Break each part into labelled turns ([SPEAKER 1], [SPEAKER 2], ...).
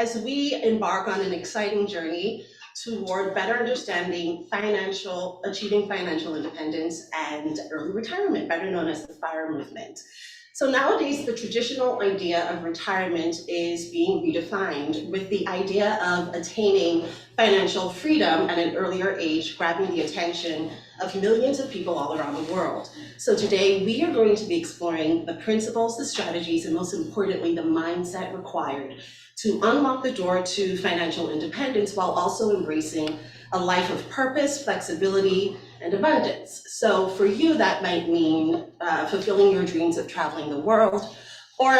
[SPEAKER 1] as we embark on an exciting journey toward better understanding achieving financial independence and early retirement, better known as the FIRE movement. So nowadays, the traditional idea of retirement is being redefined with the idea of attaining financial freedom at an earlier age, grabbing the attention of millions of people all around the world. So today, we are going to be exploring the principles, the strategies, and most importantly, the mindset required to unlock the door to financial independence while also embracing a life of purpose, flexibility, and abundance. So for you, that might mean fulfilling your dreams of traveling the world, or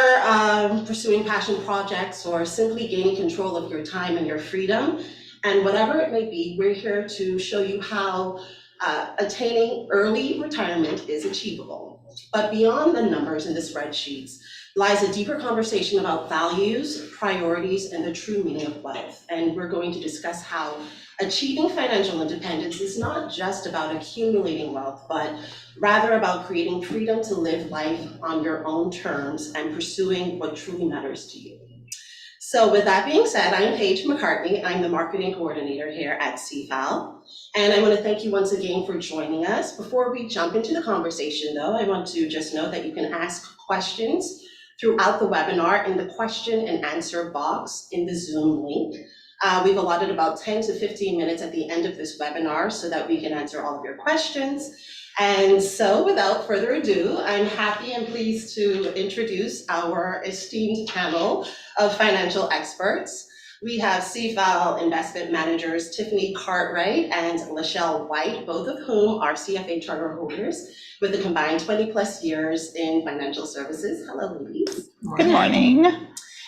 [SPEAKER 1] pursuing passion projects, or simply gaining control of your time and your freedom. And whatever it may be, we're here to show you how attaining early retirement is achievable. But beyond the numbers in the spreadsheets lies a deeper conversation about values, priorities, and the true meaning of wealth. And we're going to discuss how achieving financial independence is not just about accumulating wealth, but rather about creating freedom to live life on your own terms and pursuing what truly matters to you. So with that being said, I'm Paige McCartney. I'm the marketing coordinator here at Cfal. And I want to thank you once again for joining us. Before we jump into the conversation though, I want to just note that you can ask questions throughout the webinar in the question and answer box in the Zoom link. We've allotted about 10 to 15 minutes at the end of this webinar so that we can answer all of your questions. And so without further ado, I'm happy and pleased to introduce our esteemed panel of financial experts. We have Cfal investment managers Tiffany Cartwright and Lachelle White, both of whom are CFA charter holders with a combined 20 plus years in financial services. Hello, ladies.
[SPEAKER 2] Good morning.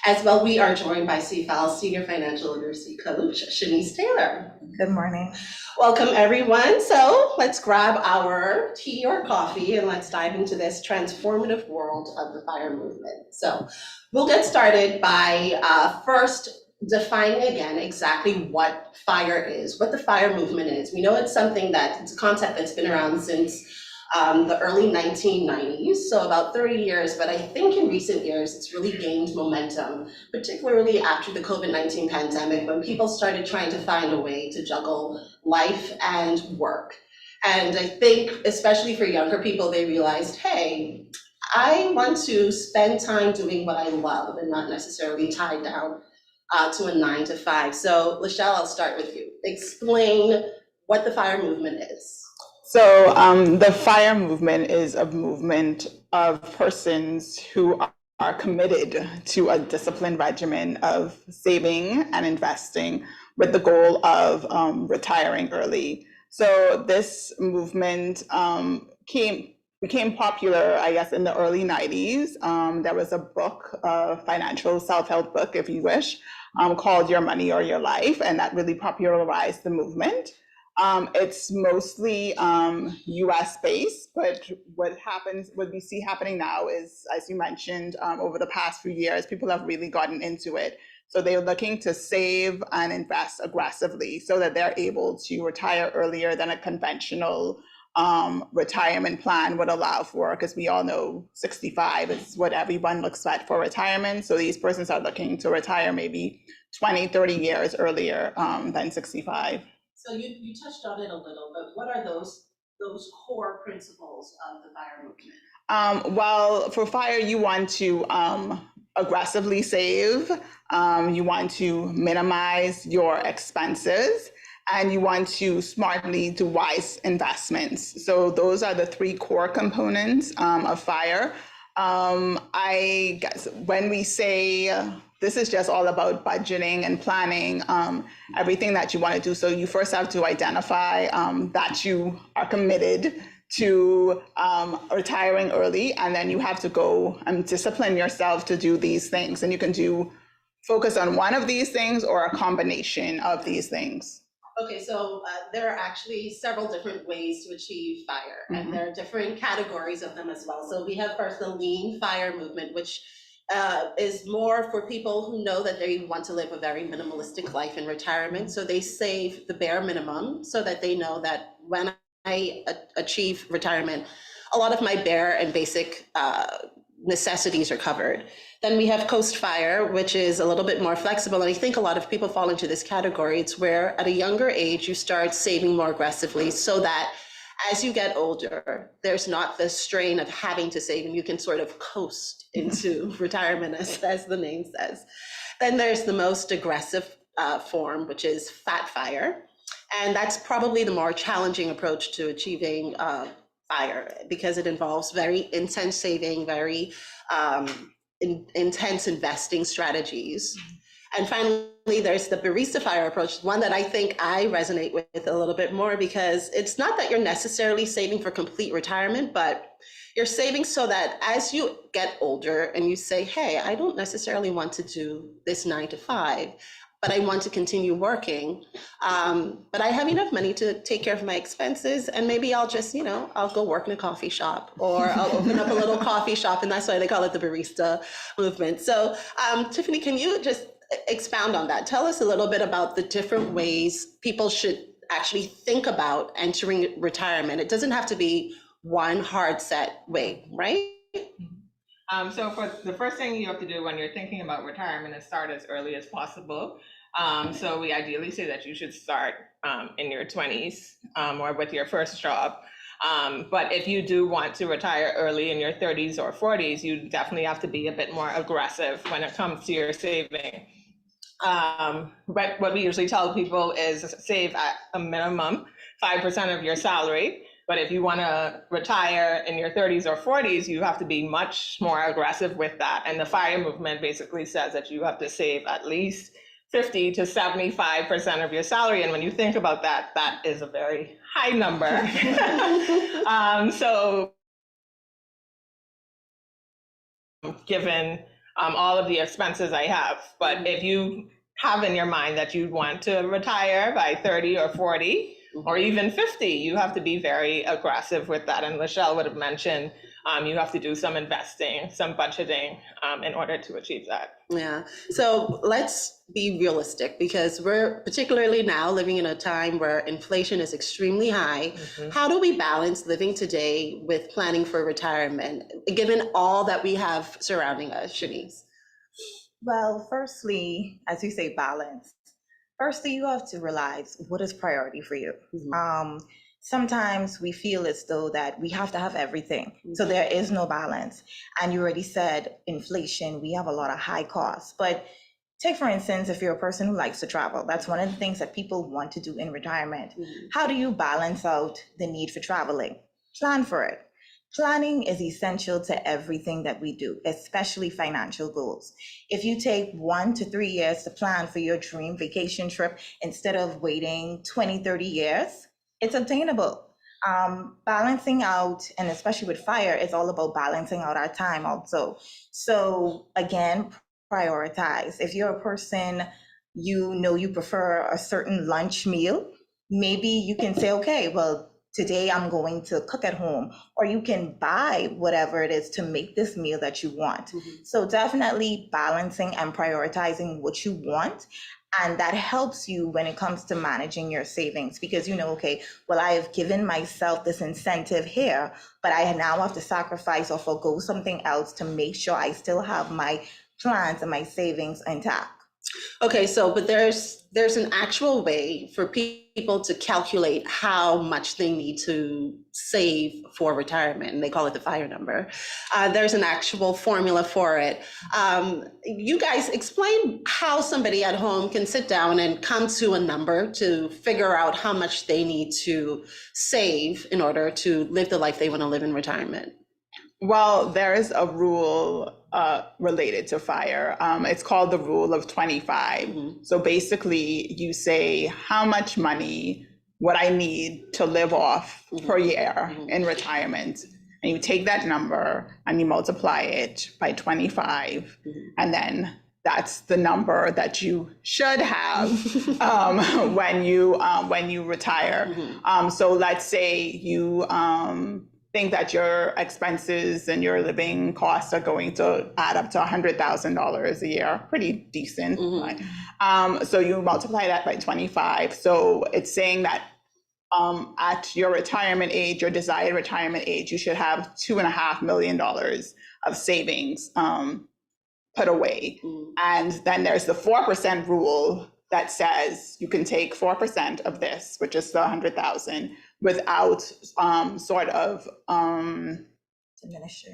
[SPEAKER 1] As well, we are joined by Cfal's Senior Financial Literacy Coach, Shanice Taylor.
[SPEAKER 3] Good morning.
[SPEAKER 1] Welcome, everyone. So let's grab our tea or coffee and let's dive into this transformative world of the FIRE movement. So we'll get started by first defining again exactly what FIRE is, what the FIRE movement is. We know it's a concept that's been around since the early 1990s, so about 30 years, but I think in recent years it's really gained momentum, particularly after the COVID-19 pandemic, when people started trying to find a way to juggle life and work. And I think, especially for younger people, they realized, hey, I want to spend time doing what I love and not necessarily tied down to a 9 to 5. So Lachelle, I'll start with you. Explain what the FIRE movement is.
[SPEAKER 2] So the FIRE movement is a movement of persons who are committed to a disciplined regimen of saving and investing with the goal of retiring early. So this movement became popular, I guess, in the early 90s. There was a book, a financial self-help book, if you wish, called Your Money or Your Life, and that really popularized the movement. It's mostly US based, but what we see happening now is, as you mentioned, over the past few years, people have really gotten into it. So they're looking to save and invest aggressively so that they're able to retire earlier than a conventional retirement plan would allow for, because we all know 65 is what everyone looks at for retirement. So these persons are looking to retire maybe 20, 30 years earlier than 65.
[SPEAKER 1] So you touched on it a little, but what are those core principles of the FIRE movement?
[SPEAKER 2] Well, for FIRE, you want to aggressively save, you want to minimize your expenses, and you want to smartly do wise investments. So those are the three core components of FIRE. I guess when we say this is just all about budgeting and planning, everything that you want to do. So you first have to identify that you are committed to retiring early, and then you have to go and discipline yourself to do these things. And you can focus on one of these things or a combination of these things.
[SPEAKER 1] Okay, so there are actually several different ways to achieve FIRE, and there are different categories of them as well. So we have first the lean FIRE movement, which is more for people who know that they want to live a very minimalistic life in retirement. So they save the bare minimum so that they know that when I achieve retirement, a lot of my bare and basic necessities are covered. Then we have Coast Fire, which is a little bit more flexible. And I think a lot of people fall into this category. It's where at a younger age, you start saving more aggressively so that as you get older, there's not the strain of having to save and you can sort of coast into retirement, as the name says. Then there's the most aggressive form, which is Fat Fire. And that's probably the more challenging approach to achieving FIRE because it involves very intense saving, very intense investing strategies. And finally, there's the barista fire approach, one that I think I resonate with a little bit more because it's not that you're necessarily saving for complete retirement, but you're saving so that as you get older and you say, hey, I don't necessarily want to do this 9 to 5, but I want to continue working. But I have enough money to take care of my expenses and maybe I'll just, I'll go work in a coffee shop or I'll open up a little coffee shop, and that's why they call it the barista movement. So Tiffany, can you just expound on that? Tell us a little bit about the different ways people should actually think about entering retirement. It doesn't have to be one hard set way, right?
[SPEAKER 3] So for the first thing you have to do when you're thinking about retirement is start as early as possible. So we ideally say that you should start in your 20s or with your first job. But if you do want to retire early in your 30s or 40s, you definitely have to be a bit more aggressive when it comes to your saving. But what we usually tell people is save at a minimum 5% of your salary. But if you want to retire in your 30s or 40s, you have to be much more aggressive with that. And the FIRE movement basically says that you have to save at least 50 to 75% of your salary. And when you think about that, that is a very high number. So given all of the expenses I have, but if you have in your mind that you want to retire by 30 or 40, or even 50, you have to be very aggressive with that. And Michelle would have mentioned you have to do some investing, some budgeting in order to achieve that.
[SPEAKER 1] Yeah. So let's be realistic because we're particularly now living in a time where inflation is extremely high. Mm-hmm. How do we balance living today with planning for retirement, given all that we have surrounding us, Shanice?
[SPEAKER 4] Well, firstly, as you say, balance. Firstly, you have to realize what is priority for you. Mm-hmm. Sometimes we feel as though that we have to have everything. Mm-hmm. So there is no balance. And you already said inflation, we have a lot of high costs. But take, for instance, if you're a person who likes to travel, that's one of the things that people want to do in retirement. Mm-hmm. How do you balance out the need for traveling? Plan for it. Planning is essential to everything that we do, especially financial goals. If you take 1 to 3 years to plan for your dream vacation trip instead of waiting 20, 30 years, it's obtainable. Balancing out, and especially with FIRE, it's all about balancing out our time also. So again, prioritize. If you're a person, you prefer a certain lunch meal, maybe you can say, okay, well, today I'm going to cook at home, or you can buy whatever it is to make this meal that you want. Mm-hmm. So definitely balancing and prioritizing what you want. And that helps you when it comes to managing your savings because okay, well, I have given myself this incentive here, but I now have to sacrifice or forgo something else to make sure I still have my plans and my savings intact.
[SPEAKER 1] Okay, so but there's an actual way for people to calculate how much they need to save for retirement, and they call it the FIRE number. There's an actual formula for it. You guys explain how somebody at home can sit down and come to a number to figure out how much they need to save in order to live the life they want to live in retirement.
[SPEAKER 2] Well, there is a rule related to FIRE. It's called the rule of 25. Mm-hmm. So basically you say how much money would I need to live off mm-hmm. per year mm-hmm. in retirement. And you take that number and you multiply it by 25. Mm-hmm. And then that's the number that you should have when you retire. Mm-hmm. So let's say you think that your expenses and your living costs are going to add up to $100,000 a year, pretty decent. Mm-hmm. So you multiply that by 25. So it's saying that at your retirement age, your desired retirement age, you should have $2.5 million of savings put away. And then there's the 4% rule that says you can take 4% of this, which is the 100,000, without sort of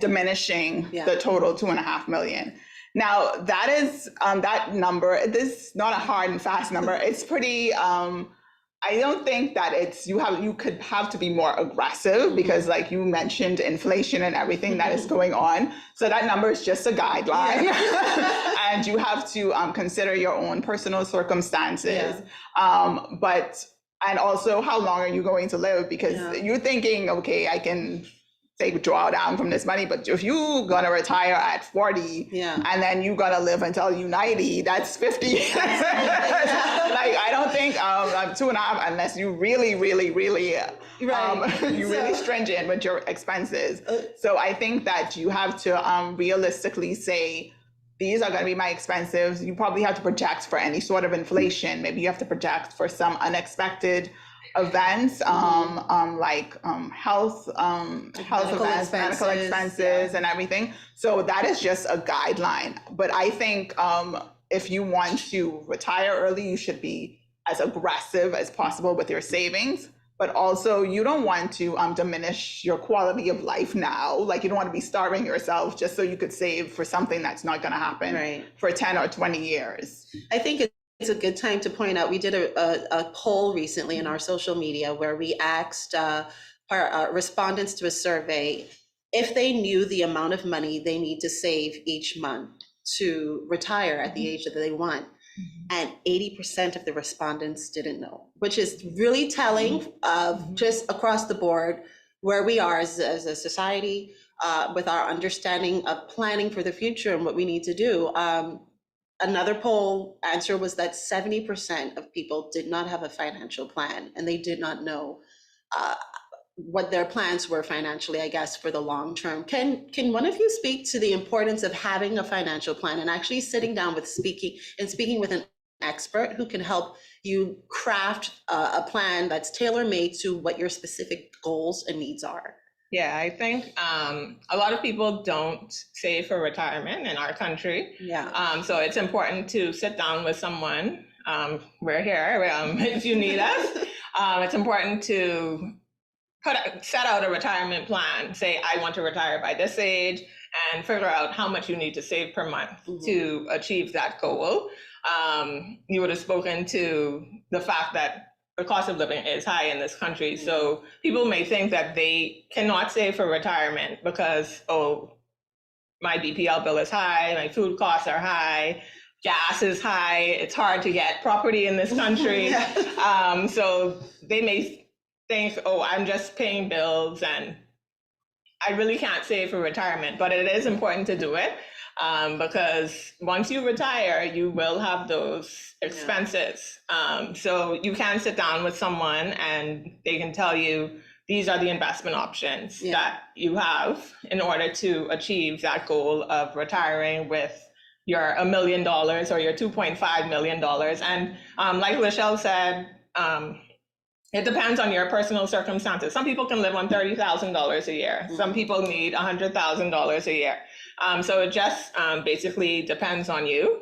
[SPEAKER 2] diminishing
[SPEAKER 1] Yeah.
[SPEAKER 2] the total 2.5 million. Now that is that number. This is not a hard and fast number. It's pretty. I don't think that you could have to be more aggressive because, like you mentioned, inflation and everything that is going on. So that number is just a guideline, and you have to consider your own personal circumstances. And also how long are you going to live? Because you're thinking, okay, I can draw down from this money, but if you're gonna retire at 40 and then you're gonna live until you're 90, that's 50 years. Like I don't think 2.5 unless you really really stringent with your expenses. So I think that you have to realistically say these are going to be my expenses. You probably have to project for any sort of inflation. Maybe you have to project for some unexpected events, like health events, medical expenses, and everything. So that is just a guideline. But I think if you want to retire early, you should be as aggressive as possible with your savings. But also, you don't want to diminish your quality of life now. Like you don't want to be starving yourself just so you could save for something that's not going to happen for 10 or 20 years.
[SPEAKER 1] I think it's a good time to point out, we did a poll recently in our social media where we asked our respondents to a survey if they knew the amount of money they need to save each month to retire at the age that they want. And 80% of the respondents didn't know, which is really telling of just across the board where we are as a society with our understanding of planning for the future and what we need to do. Another poll answer was that 70% of people did not have a financial plan and they did not know what their plans were financially, I guess, for the long term. Can one of you speak to the importance of having a financial plan and actually sitting down with speaking with an expert who can help you craft a plan that's tailor-made to what your specific goals and needs are?
[SPEAKER 3] Yeah, I think a lot of people don't save for retirement in our country. So it's important to sit down with someone. We're here if you need us. It's important to set out a retirement plan. Say, I want to retire by this age, and figure out how much you need to save per month to achieve that goal. You would have spoken to the fact that the cost of living is high in this country. So people may think that they cannot save for retirement because, my BPL bill is high, my food costs are high, gas is high, it's hard to get property in this country. So they may think, I'm just paying bills and I really can't save for retirement. But it is important to do it because once you retire, you will have those expenses. So you can sit down with someone and they can tell you, these are the investment options that you have in order to achieve that goal of retiring with your $1 million or your $2.5 million. And like Lachelle said, it depends on your personal circumstances. Some people can live on $30,000 a year. Some people need $100,000 a year. So it just basically depends on you.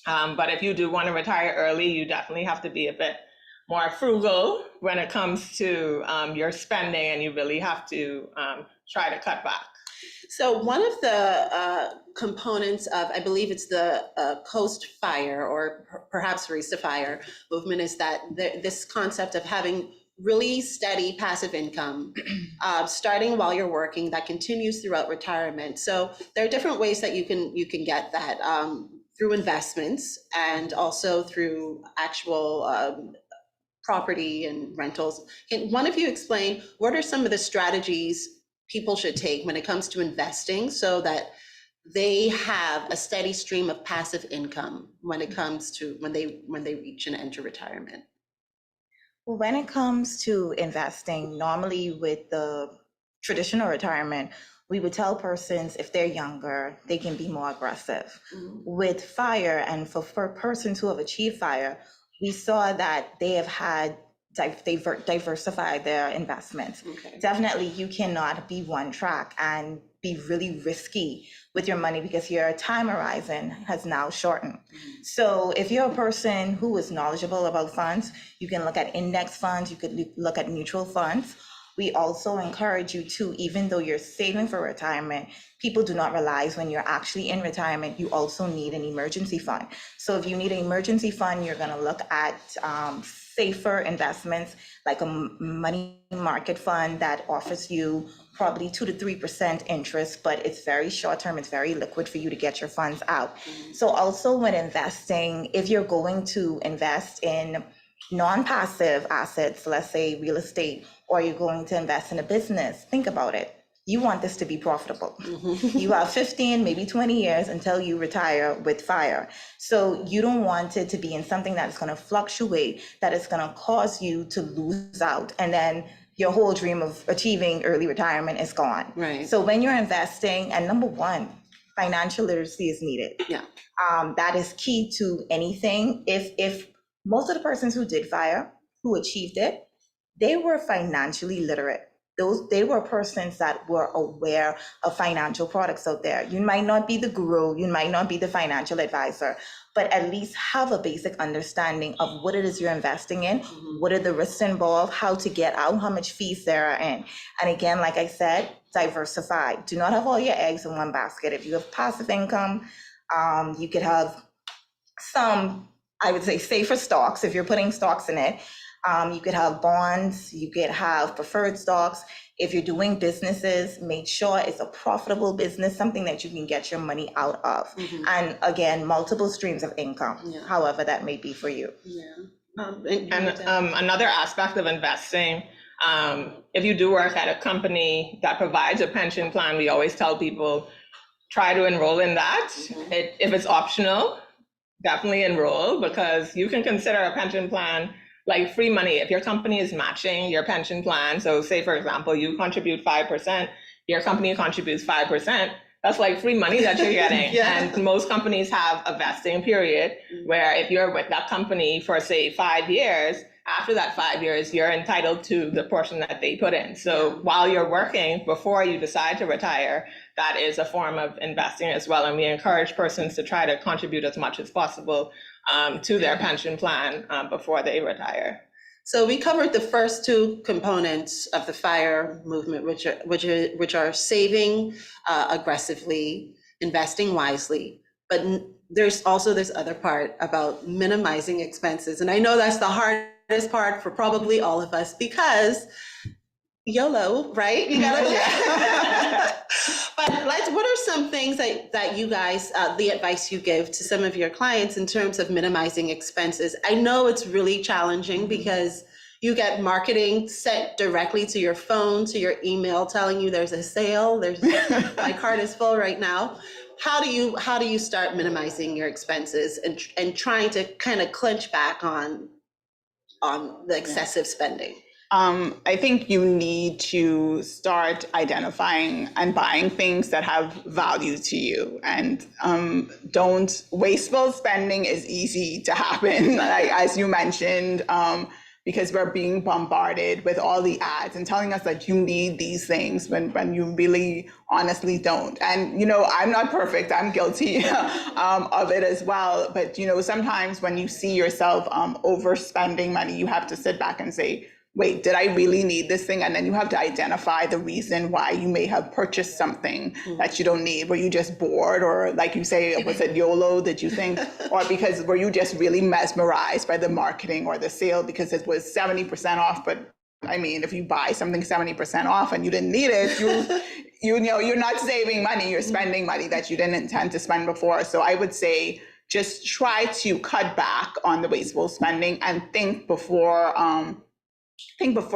[SPEAKER 3] But if you do want to retire early, you definitely have to be a bit more frugal when it comes to your spending, and you really have to try to cut back.
[SPEAKER 1] So one of the components of, I believe it's the Coast Fire or perhaps Barista Fire movement is that this concept of having really steady passive income, starting while you're working, that continues throughout retirement. So there are different ways that you can get that through investments and also through actual property and rentals. Can one of you explain what are some of the strategies people should take when it comes to investing so that they have a steady stream of passive income when it comes to when they reach and enter retirement?
[SPEAKER 4] Well, when it comes to investing, normally with the traditional retirement, we would tell persons if they're younger, they can be more aggressive. With FIRE, and for persons who have achieved FIRE, we saw that they have had diversify their investments.
[SPEAKER 1] Okay.
[SPEAKER 4] Definitely, you cannot be one track and be really risky with your money because your time horizon has now shortened. So if you're a person who is knowledgeable about funds, you can look at index funds, you could look at mutual funds. We also encourage you to, even though you're saving for retirement, people do not realize when you're actually in retirement, you also need an emergency fund. So if you need an emergency fund, you're gonna look at safer investments like a money market fund that offers you probably 2 to 3% interest, but it's very short term, it's very liquid for you to get your funds out. So also when investing, if you're going to invest in non-passive assets, let's say real estate, or you're going to invest in a business, think about it. You want this to be profitable. You have 15, maybe 20 years until you retire with FIRE. So you don't want it to be in something that's going to fluctuate, that is going to cause you to lose out. And then your whole dream of achieving early retirement is gone.
[SPEAKER 1] Right.
[SPEAKER 4] So when you're investing, and number one, financial literacy is needed.
[SPEAKER 1] Yeah.
[SPEAKER 4] That is key to anything. If most of the persons who did FIRE, who achieved it, they were financially literate. They were persons that were aware of financial products out there. You might not be the guru, you might not be the financial advisor, but at least have a basic understanding of what it is you're investing in, what are the risks involved, how to get out, how much fees there are in. And again, like I said, diversify. Do not have all your eggs in one basket. If you have passive income, you could have some, I would say, safer stocks if you're putting stocks in it. You could have bonds, you could have preferred stocks. If you're doing businesses, make sure it's a profitable business, something that you can get your money out of. And again, multiple streams of income, however that may be for you.
[SPEAKER 3] Another aspect of investing, if you do work at a company that provides a pension plan, we always tell people, try to enroll in that. If it's optional, definitely enroll, because you can consider a pension plan like free money. If your company is matching your pension plan, so say for example, you contribute 5%, your company contributes 5%, that's like free money that you're getting. And most companies have a vesting period where if you're with that company for say 5 years, after that 5 years, you're entitled to the portion that they put in. So while you're working, before you decide to retire, that is a form of investing as well. And we encourage persons to try to contribute as much as possible to their pension plan before they retire.
[SPEAKER 1] So we covered the first two components of the FIRE movement, which are saving aggressively, investing wisely, but there's also this other part about minimizing expenses. And I know that's the hardest part for probably all of us, because YOLO, right? You gotta. But what are some things that you guys, the advice you give to some of your clients in terms of minimizing expenses? I know it's really challenging because you get marketing sent directly to your phone, to your email, telling you there's a sale, my card is full right now. How do you start minimizing your expenses and trying to kind of clinch back on the excessive spending?
[SPEAKER 2] I think you need to start identifying and buying things that have value to you, and don't wasteful spending is easy to happen, like, as you mentioned, because we're being bombarded with all the ads and telling us that you need these things when you really honestly don't. And, I'm not perfect. I'm guilty of it as well. But, sometimes when you see yourself overspending money, you have to sit back and say, wait, did I really need this thing? And then you have to identify the reason why you may have purchased something that you don't need. Were you just bored? Or like you say, was it YOLO, did you think? Or were you just really mesmerized by the marketing or the sale because it was 70% off? But I mean, if you buy something 70% off and you didn't need it, you're not saving money, you're spending money that you didn't intend to spend before. So I would say, just try to cut back on the wasteful spending and think before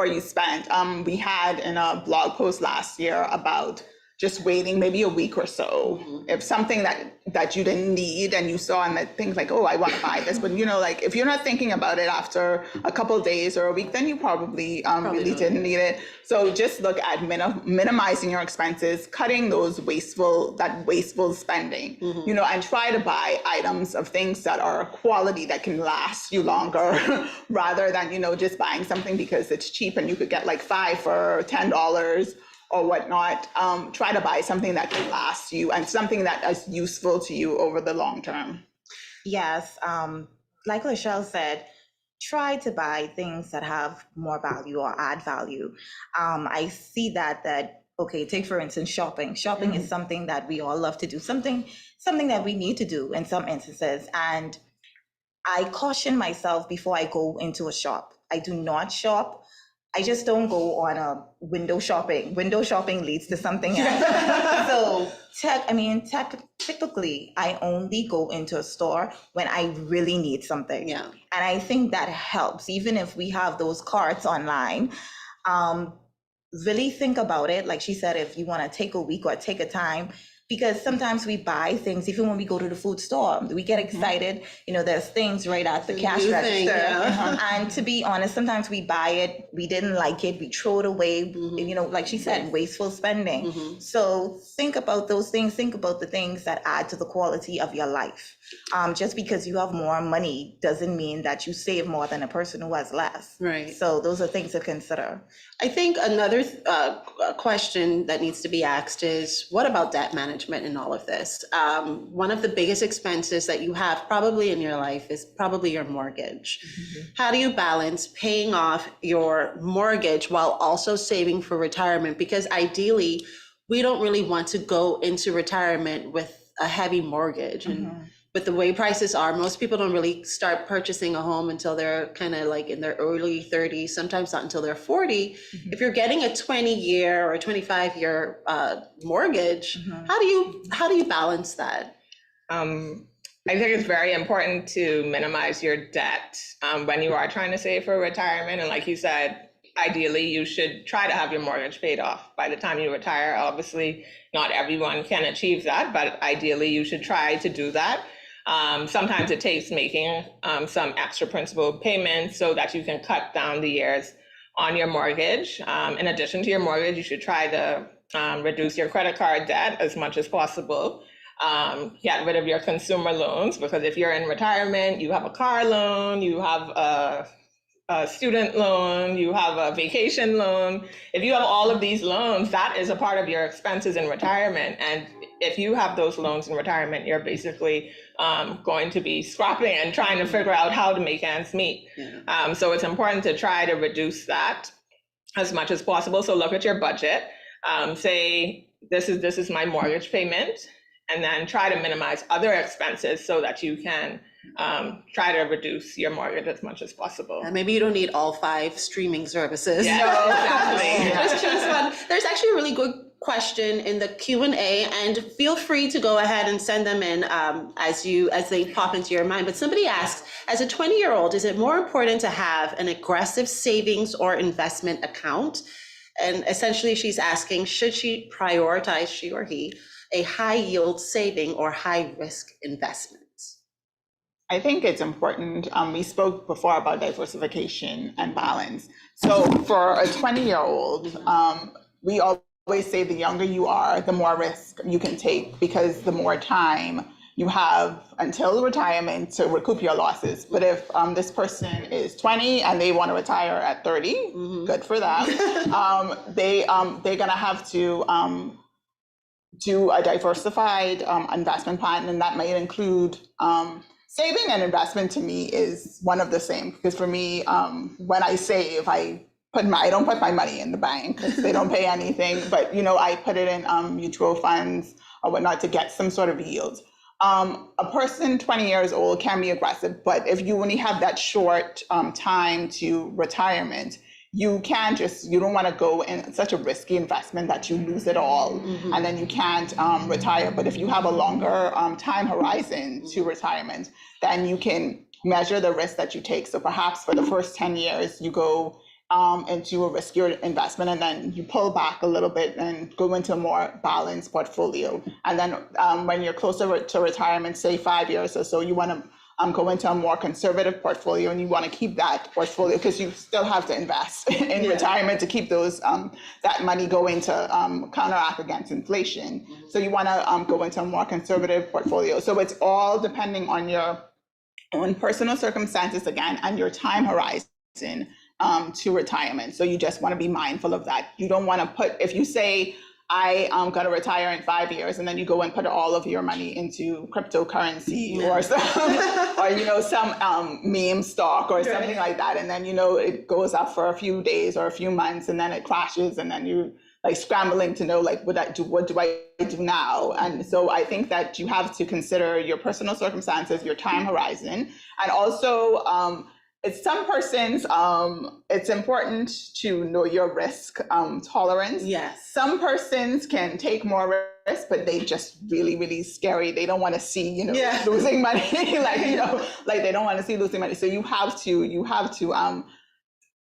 [SPEAKER 2] you spend. We had in a blog post last year about just waiting maybe a week or so. If something that you didn't need and you saw and that things like, oh, I want to buy this, but like if you're not thinking about it after a couple of days or a week, then you probably really didn't need it. So just look at minimizing your expenses, cutting those wasteful spending, and try to buy items of things that are quality that can last you longer rather than, just buying something because it's cheap and you could get like 5 for $10 or whatnot. Try to buy something that can last you and something that is useful to you over the long term.
[SPEAKER 4] Yes, like Lachelle said, try to buy things that have more value or add value. I see that okay, take for instance shopping. Shopping is something that we all love to do, something that we need to do in some instances. And I caution myself before I go into a shop. I do not shop. I just don't go on a window shopping. Window shopping leads to something else. So typically, I only go into a store when I really need something.
[SPEAKER 1] Yeah.
[SPEAKER 4] And I think that helps, even if we have those carts online. Really think about it. Like she said, if you want to take a week or take a time, because sometimes we buy things, even when we go to the food store, we get excited, there's things right at the cash register. And to be honest, sometimes we buy it, we didn't like it, we throw it away, like she said, wasteful spending. So think about those things, think about the things that add to the quality of your life. Just because you have more money doesn't mean that you save more than a person who has less.
[SPEAKER 1] Right.
[SPEAKER 4] So those are things to consider.
[SPEAKER 1] I think another question that needs to be asked is, what about debt management in all of this? One of the biggest expenses that you have probably in your life is probably your mortgage. How do you balance paying off your mortgage while also saving for retirement? Because ideally, we don't really want to go into retirement with a heavy mortgage. And with the way prices are, most people don't really start purchasing a home until they're kind of like in their early 30s, sometimes not until they're 40. If you're getting a 20-year or a 25-year mortgage, how do you balance that?
[SPEAKER 3] I think it's very important to minimize your debt when you are trying to save for retirement. And like you said, ideally, you should try to have your mortgage paid off by the time you retire. Obviously, not everyone can achieve that, but ideally, you should try to do that. Sometimes it takes making some extra principal payments so that you can cut down the years on your mortgage. In addition to your mortgage, you should try to reduce your credit card debt as much as possible. Get rid of your consumer loans, because if you're in retirement, you have a car loan, you have a student loan, you have a vacation loan. If you have all of these loans, that is a part of your expenses in retirement. And if you have those loans in retirement, you're basically going to be scrapping and trying to figure out how to make ends meet. So it's important to try to reduce that as much as possible. So look at your budget, say, this is my mortgage payment, and then try to minimize other expenses so that you can try to reduce your mortgage as much as possible.
[SPEAKER 1] And maybe you don't need all 5 streaming services.
[SPEAKER 3] Yeah, exactly.
[SPEAKER 1] Just choose one. There's actually a really good question in the Q&A, and feel free to go ahead and send them in as they pop into your mind. But somebody asks, as a 20-year-old, is it more important to have an aggressive savings or investment account? And essentially she's asking, should she prioritize, she or he, a high yield saving or high risk investment?
[SPEAKER 2] I think it's important. We spoke before about diversification and balance. So for a 20-year-old, we always say the younger you are, the more risk you can take, because the more time you have until retirement to recoup your losses. But if this person is 20 and they want to retire at 30, good for them. They're gonna have to do a diversified investment plan, and that might include saving and investment. To me is one of the same, because for me, when I save, I don't put my money in the bank. They don't pay anything, but I put it in mutual funds or whatnot to get some sort of yield. A person 20 years old can be aggressive, but if you only have that short time to retirement, you don't want to go in such a risky investment that you lose it all and then you can't retire. But if you have a longer time horizon to retirement, then you can measure the risk that you take. So perhaps for the first 10 years, you go into a riskier investment, and then you pull back a little bit and go into a more balanced portfolio. And then when you're closer to retirement, say 5 years or so, you want to go into a more conservative portfolio, and you want to keep that portfolio because you still have to invest in retirement to keep those that money going to counteract against inflation. So you want to go into a more conservative portfolio. So it's all depending on your own personal circumstances again and your time horizon to retirement. So you just want to be mindful of that. You don't want to put, if you say, I am going to retire in 5 years, and then you go and put all of your money into cryptocurrency or some meme stock or something like that, and then it goes up for a few days or a few months, and then it crashes, and then you like scrambling to know like what do I do now? And so I think that you have to consider your personal circumstances, your time horizon, and also it's some persons, it's important to know your risk tolerance.
[SPEAKER 1] Yes.
[SPEAKER 2] Some persons can take more risk, but they just really, really scary. They don't want to see, losing money. like they don't want to see losing money. So you have to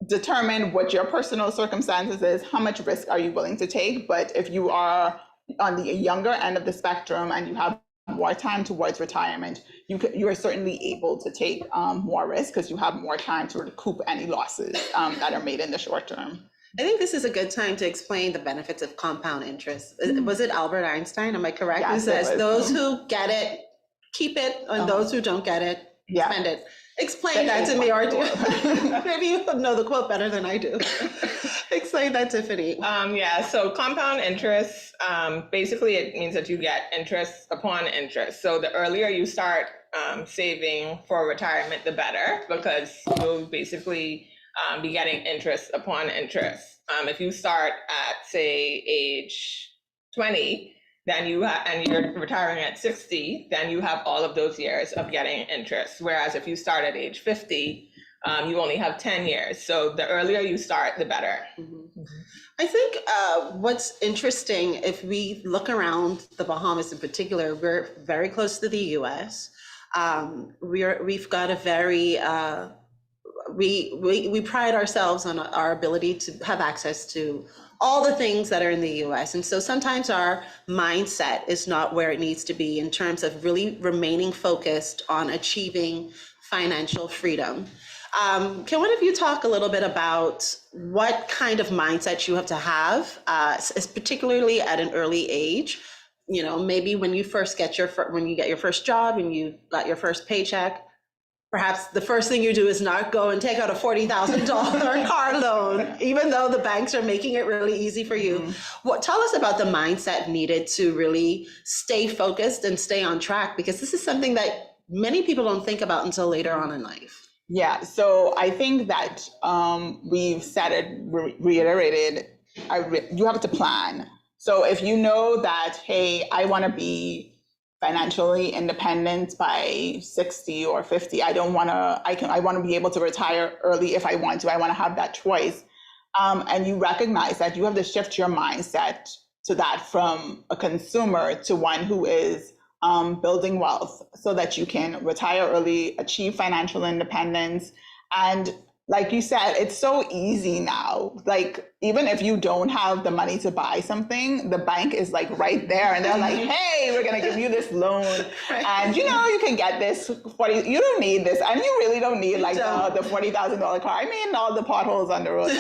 [SPEAKER 2] determine what your personal circumstances is, how much risk are you willing to take. But if you are on the younger end of the spectrum and you have more time towards retirement, you are certainly able to take more risk because you have more time to recoup any losses that are made in the short term.
[SPEAKER 1] I think this is a good time to explain the benefits of compound interest. Was it Albert Einstein? Am I correct?
[SPEAKER 2] Yes,
[SPEAKER 1] Who says
[SPEAKER 2] it was.
[SPEAKER 1] Those who get it, keep it, and those who don't get it, spend it. Explain that to me, or maybe you know the quote better than I do. Explain that, Tiffany.
[SPEAKER 3] So compound interest, basically it means that you get interest upon interest. So the earlier you start saving for retirement, the better, because you'll basically be getting interest upon interest. If you start at, say, age 20, then and you're retiring at 60, then you have all of those years of getting interest. Whereas if you start at age 50, you only have 10 years. So the earlier you start, the better.
[SPEAKER 1] Mm-hmm. I think what's interesting, if we look around the Bahamas in particular, we're very close to the US. We've got a very, we pride ourselves on our ability to have access to all the things that are in the US. And so sometimes our mindset is not where it needs to be in terms of really remaining focused on achieving financial freedom. Can one of you talk a little bit about what kind of mindset you have to have, particularly at an early age? Maybe when you first get when you get your first job and you got your first paycheck, perhaps the first thing you do is not go and take out a $40,000 car loan, even though the banks are making it really easy for you. Mm-hmm. Tell us about the mindset needed to really stay focused and stay on track, because this is something that many people don't think about until later on in life.
[SPEAKER 2] Yeah, so I think that we've said it, reiterated, you have to plan. So if you know that, hey, I want to be financially independent by 60 or 50, I want to be able to retire early if I want to. I want to have that choice. And you recognize that you have to shift your mindset to that from a consumer to one who is building wealth so that you can retire early, achieve financial independence. And like you said, it's so easy now. Like, even if you don't have the money to buy something, the bank is like right there and they're like, hey, we're gonna give you this loan. And you can get this you don't need this. And you really don't need like the $40,000 car. I mean, all the potholes on the road.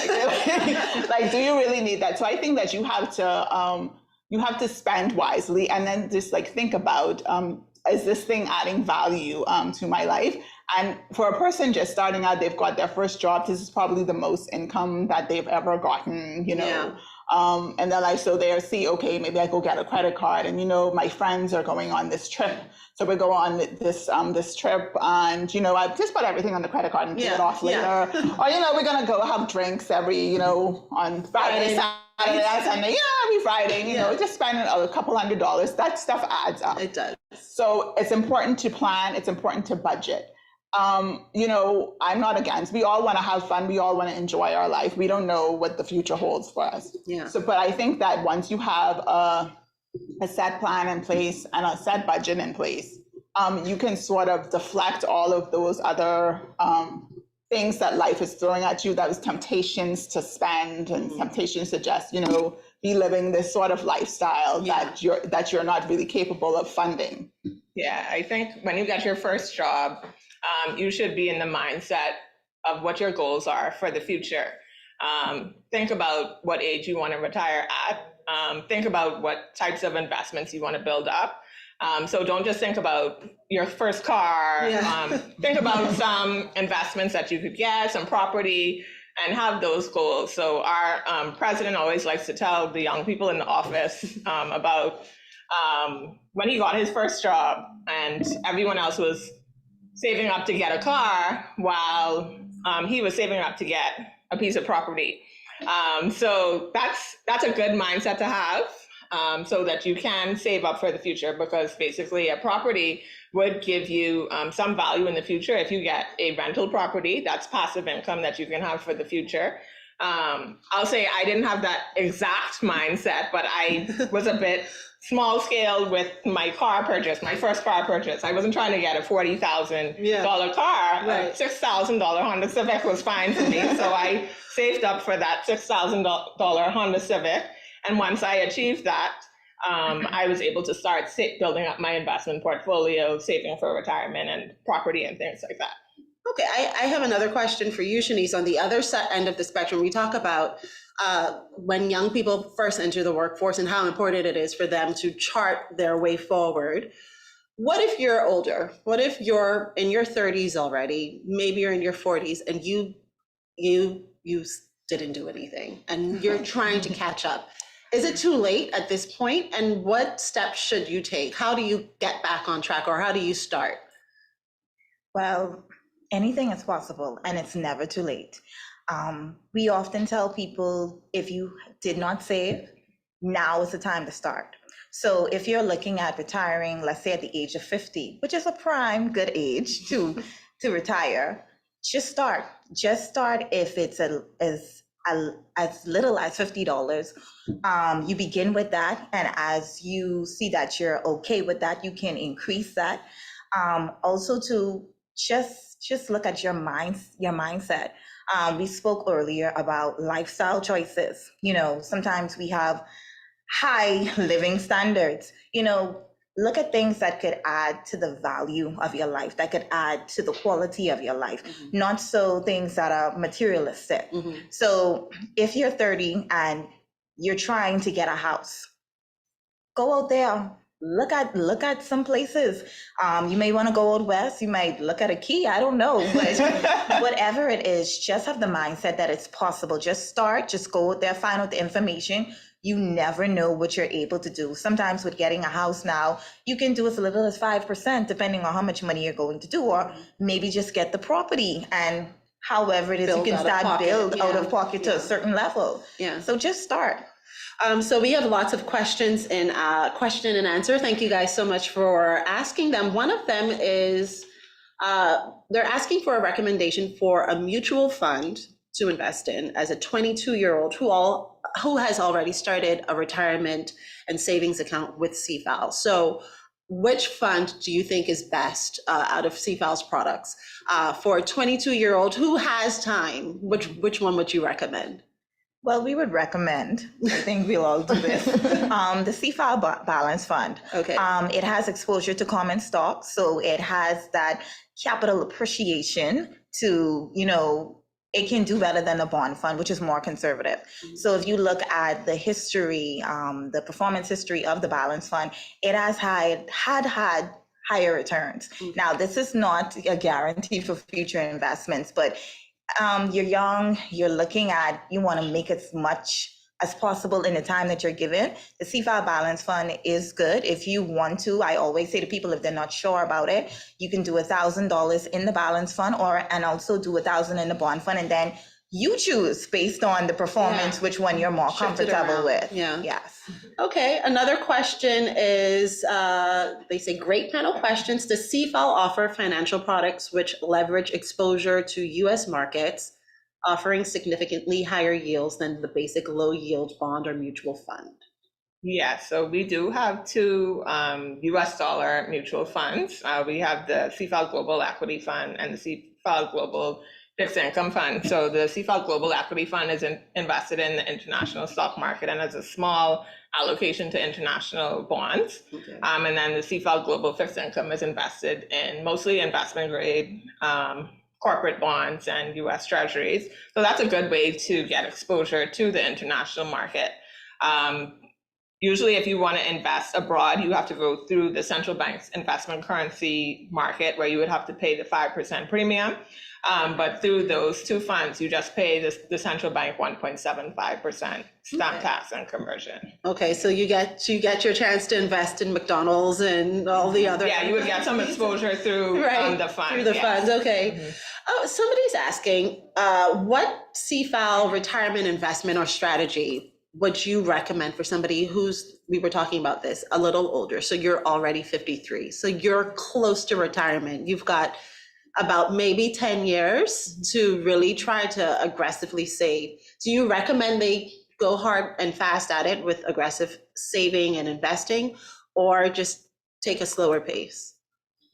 [SPEAKER 2] Like, do you really need that? So I think that you have to spend wisely, and then just like think about, is this thing adding value to my life? And for a person just starting out, they've got their first job, this is probably the most income that they've ever gotten, and they're like, so they're okay, maybe I go get a credit card, and my friends are going on this trip, so we go on this trip, and I just put everything on the credit card and pay it off later, or we're gonna go have drinks every on Friday, Saturday, Sunday, every Friday, just spending a couple $100. That stuff adds up.
[SPEAKER 1] It does.
[SPEAKER 2] So it's important to plan. It's important to budget. I'm not against. We all want to have fun. We all want to enjoy our life. We don't know what the future holds for us.
[SPEAKER 1] Yeah.
[SPEAKER 2] So, but I think that once you have a set plan in place and a set budget in place, you can sort of deflect all of those other things that life is throwing at you, those temptations to spend and temptations to just, be living this sort of lifestyle that you're not really capable of funding.
[SPEAKER 3] Yeah, I think when you get your first job, you should be in the mindset of what your goals are for the future. Think about what age you want to retire at. Think about what types of investments you want to build up. So don't just think about your first car. Think about some investments that you could get, some property, and have those goals. So our president always likes to tell the young people in the office about when he got his first job and everyone else was saving up to get a car while he was saving up to get a piece of property. So that's a good mindset to have, so that you can save up for the future, because basically a property would give you some value in the future. If you get a rental property, that's passive income that you can have for the future. I'll say I didn't have that exact mindset, but I was a bit small scale with my car purchase, my first car purchase. I wasn't trying to get a $40,000 car.
[SPEAKER 1] Right.
[SPEAKER 3] A $6,000 Honda Civic was fine for me. So I saved up for that $6,000 Honda Civic. And once I achieved that, I was able to start building up my investment portfolio, saving for retirement and property and things like that.
[SPEAKER 1] Okay, I have another question for you, Shanice. On the other end of the spectrum, we talk about when young people first enter the workforce and how important it is for them to chart their way forward. What if you're older? What if you're in your 30s already? Maybe you're in your 40s and you didn't do anything and you're trying to catch up. Is it too late at this point? And what steps should you take? How do you get back on track, or how do you start?
[SPEAKER 4] Well, anything is possible, and it's never too late. We often tell people, if you did not save, now is the time to start. So if you're looking at retiring, let's say at the age of 50, which is a prime good age to retire, just start. Just start. If it's as little as $50, you begin with that, and as you see that you're okay with that, you can increase that. Also, to just look at your mindset. We spoke earlier about lifestyle choices. Sometimes we have high living standards. Look at things that could add to the value of your life, that could add to the quality of your life, not so things that are materialistic. So if you're 30 and you're trying to get a house, go out there. Look at some places. You may want to go out west. You might look at a key. I don't know, but whatever it is, just have the mindset that it's possible. Just start. Just go out there, find out the information. You never know what you're able to do. Sometimes with getting a house now, you can do as little as 5%, depending on how much money you're going to do, or maybe just get the property, and however it is, you can start build out of pocket to a certain level. So just start.
[SPEAKER 1] So we have lots of questions in question and answer. Thank you guys so much for asking them. One of them is they're asking for a recommendation for a mutual fund to invest in as a 22-year-old who has already started a retirement and savings account with Cfal. So which fund do you think is best out of Cfal's products for a 22-year-old who has time? Which one would you recommend?
[SPEAKER 4] Well, we would recommend, I think we'll all do this, the Cfal Balance Fund.
[SPEAKER 1] Okay.
[SPEAKER 4] It has exposure to common stocks, so it has that capital appreciation to, it can do better than the bond fund, which is more conservative. So if you look at the history, the performance history of the Balance Fund, it has had higher returns. Now, this is not a guarantee for future investments, but you're young, you want to make as much as possible in the time that you're given. The Cfal Balance Fund is good. If you want to, I always say to people, if they're not sure about it, you can do $1,000 in the Balance Fund and also do $1,000 in the bond fund. And then you choose based on the performance, which one you're more comfortable with. Yes.
[SPEAKER 1] Okay, another question is, they say, great panel questions. Does Cfal offer financial products which leverage exposure to US markets, offering significantly higher yields than the basic low yield bond or mutual fund?
[SPEAKER 3] Yes, so we do have two US dollar mutual funds. We have the Cfal Global Equity Fund and the Cfal Global fixed income fund. So the Cfal Global Equity Fund is invested in the international stock market and has a small allocation to international bonds.
[SPEAKER 1] Okay.
[SPEAKER 3] And then the Cfal Global Fixed Income is invested in mostly investment grade corporate bonds and US Treasuries. So that's a good way to get exposure to the international market. Usually if you want to invest abroad, you have to go through the central bank's investment currency market where you would have to pay the 5% premium. But through those two funds, you just pay the central bank 1.75% stamp tax and conversion.
[SPEAKER 1] Okay, so you get your chance to invest in McDonald's and all the other.
[SPEAKER 3] Yeah, you would get some exposure through the fund.
[SPEAKER 1] Through the funds, okay.
[SPEAKER 3] Mm-hmm.
[SPEAKER 1] Oh, somebody's asking, what Cfal retirement investment or strategy would you recommend for somebody we were talking about this, a little older, so you're already 53, so you're close to retirement, you've got about maybe 10 years to really try to aggressively save. Do you recommend they go hard and fast at it with aggressive saving and investing, or just take a slower pace?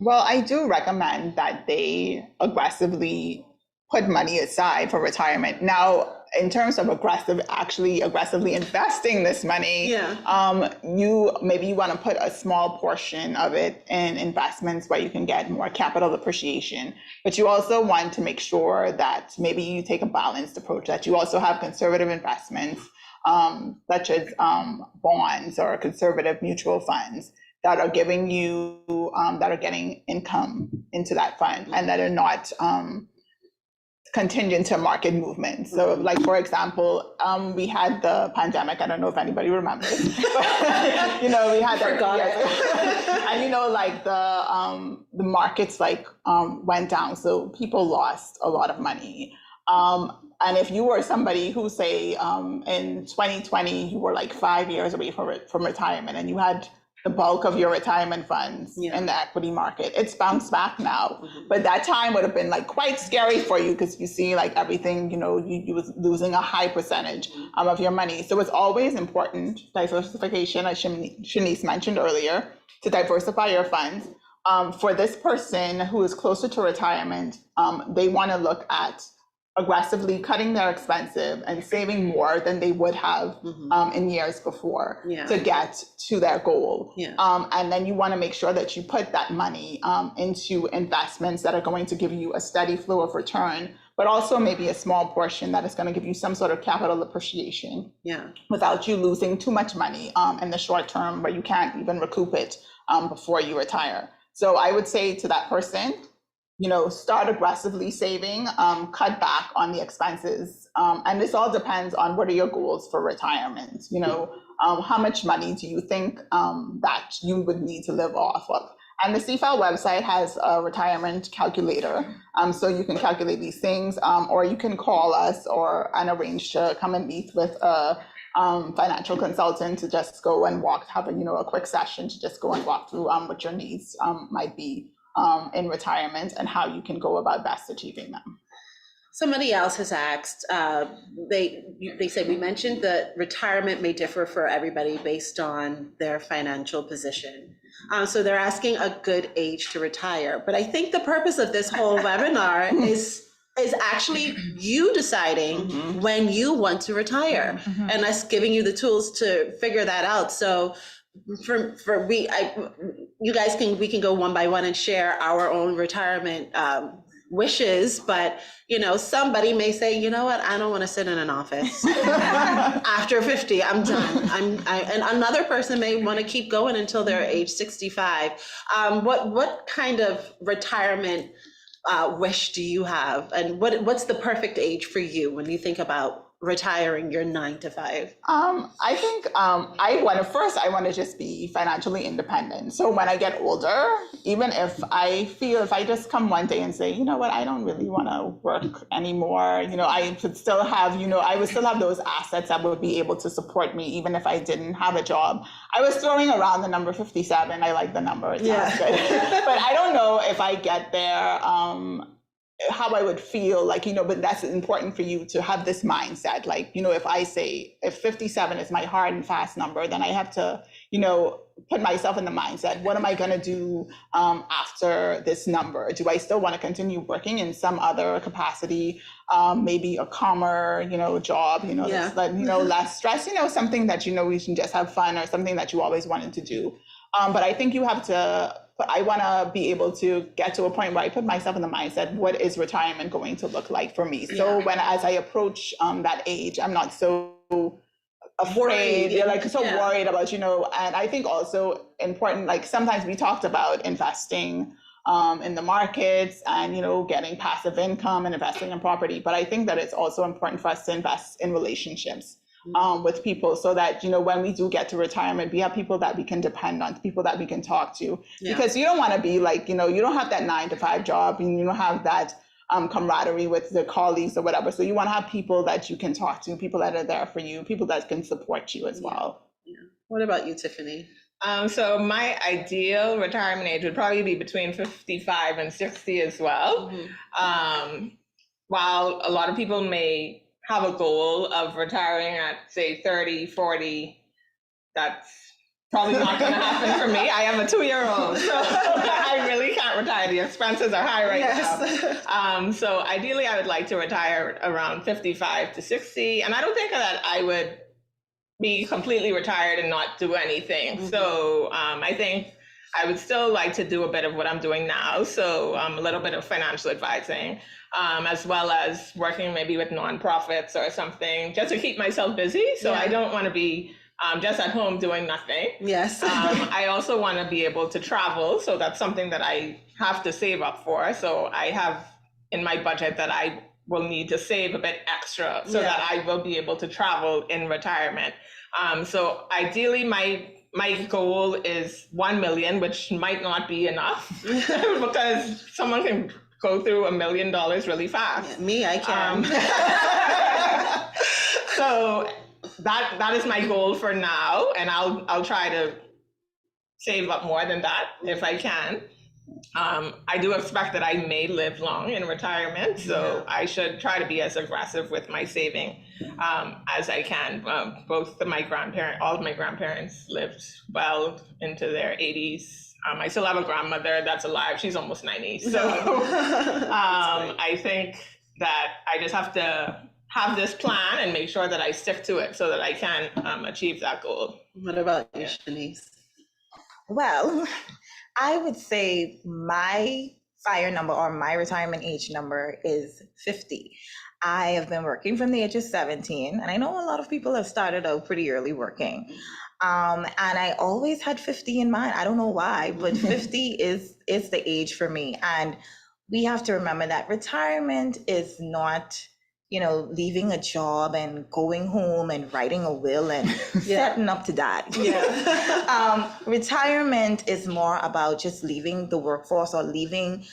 [SPEAKER 2] Well, I do recommend that they aggressively put money aside for retirement. Now, in terms of aggressively investing this money, you want to put a small portion of it in investments where you can get more capital appreciation. But you also want to make sure that maybe you take a balanced approach, that you also have conservative investments, such as bonds or conservative mutual funds that are giving you, that are getting income into that fund and that are not contingent to market movements. So like, for example, we had the pandemic. I don't know if anybody remembers, but, we had that. And, like the markets went down. So people lost a lot of money. And if you were somebody who say in 2020, you were like 5 years away from retirement and you had the bulk of your retirement funds in the equity market, it's bounced back now. But that time would have been like quite scary for you because you see like everything, you was losing a high percentage of your money. So it's always important, diversification, as Shanice mentioned earlier, to diversify your funds. For this person who is closer to retirement, they want to look at aggressively cutting their expenses and saving more than they would have in years before to get to their goal. And then you want to make sure that you put that money into investments that are going to give you a steady flow of return, but also maybe a small portion that is going to give you some sort of capital appreciation without you losing too much money in the short term where you can't even recoup it before you retire. So I would say to that person, start aggressively saving, cut back on the expenses. And this all depends on what are your goals for retirement. How much money do you think that you would need to live off of? And the Cfal website has a retirement calculator. So you can calculate these things, or you can call us and arrange to come and meet with a financial consultant to just go and have a quick session to just go and walk through what your needs might be in retirement and how you can go about best achieving them.
[SPEAKER 1] Somebody else has asked, they said, we mentioned that retirement may differ for everybody based on their financial position. So they're asking a good age to retire. But I think the purpose of this whole webinar is actually you deciding when you want to retire and us giving you the tools to figure that out. So you guys we can go one by one and share our own retirement wishes, but somebody may say, you know what, I don't want to sit in an office after 50, I'm done. And another person may want to keep going until they're age 65. What kind of retirement wish do you have, and what's the perfect age for you when you think about retiring your 9 to 5?
[SPEAKER 2] I think I want to just be financially independent. So when I get older, even if I just come one day and say, you know what, I don't really want to work anymore, I would still have those assets that would be able to support me even if I didn't have a job. I was throwing around the number 57. I like the number. It sounds good. But I don't know if I get there how I would feel, like, but that's important for you to have this mindset. Like, if I say, if 57 is my hard and fast number, then I have to, put myself in the mindset, what am I going to do after this number? Do I still want to continue working in some other capacity, maybe a calmer, job,
[SPEAKER 1] Yeah.
[SPEAKER 2] that's, less stress, something that, we can just have fun, or something that you always wanted to do. But I think you have to, I want to be able to get to a point where I put myself in the mindset, what is retirement going to look like for me? So as I approach that age, I'm not so afraid, you're like so worried about, and I think also important, like sometimes we talked about investing in the markets and, getting passive income and investing in property. But I think that it's also important for us to invest in relationships with people, so that, when we do get to retirement, we have people that we can depend on, people that we can talk to, because you don't want to be like, you don't have that 9-to-5 job, and you don't have that camaraderie with the colleagues or whatever. So you want to have people that you can talk to, people that are there for you, people that can support you as well.
[SPEAKER 1] Yeah. What about you, Tiffany?
[SPEAKER 3] So my ideal retirement age would probably be between 55 and 60 as well. While a lot of people may have a goal of retiring at, say, 30, 40, that's probably not going to happen for me. I have a 2-year-old, so I really can't retire. The expenses are high right now. So ideally, I would like to retire around 55 to 60. And I don't think that I would be completely retired and not do anything. So I think I would still like to do a bit of what I'm doing now. So a little bit of financial advising, as well as working maybe with nonprofits or something, just to keep myself busy. So I don't want to be just at home doing nothing.
[SPEAKER 1] Yes.
[SPEAKER 3] I also want to be able to travel. So that's something that I have to save up for. So I have in my budget that I will need to save a bit extra so that I will be able to travel in retirement. So ideally, my goal is 1 million, which might not be enough because someone can go through $1 million really fast.
[SPEAKER 1] Yeah, me, I can.
[SPEAKER 3] So that is my goal for now, and I'll try to save up more than that if I can. I do expect that I may live long in retirement, so I should try to be as aggressive with my saving as I can. All of my grandparents lived well into their 80s. I still have a grandmother that's alive. She's almost 90. So I think that I just have to have this plan and make sure that I stick to it so that I can achieve that goal.
[SPEAKER 1] What about you, Shanice?
[SPEAKER 4] Well, I would say my FIRE number, or my retirement age number, is 50. I have been working from the age of 17, and I know a lot of people have started out pretty early working. And I always had 50 in mind. I don't know why, but 50 is the age for me. And we have to remember that retirement is not, leaving a job and going home and writing a will and setting up to die. Retirement is more about just leaving the workforce, or leaving,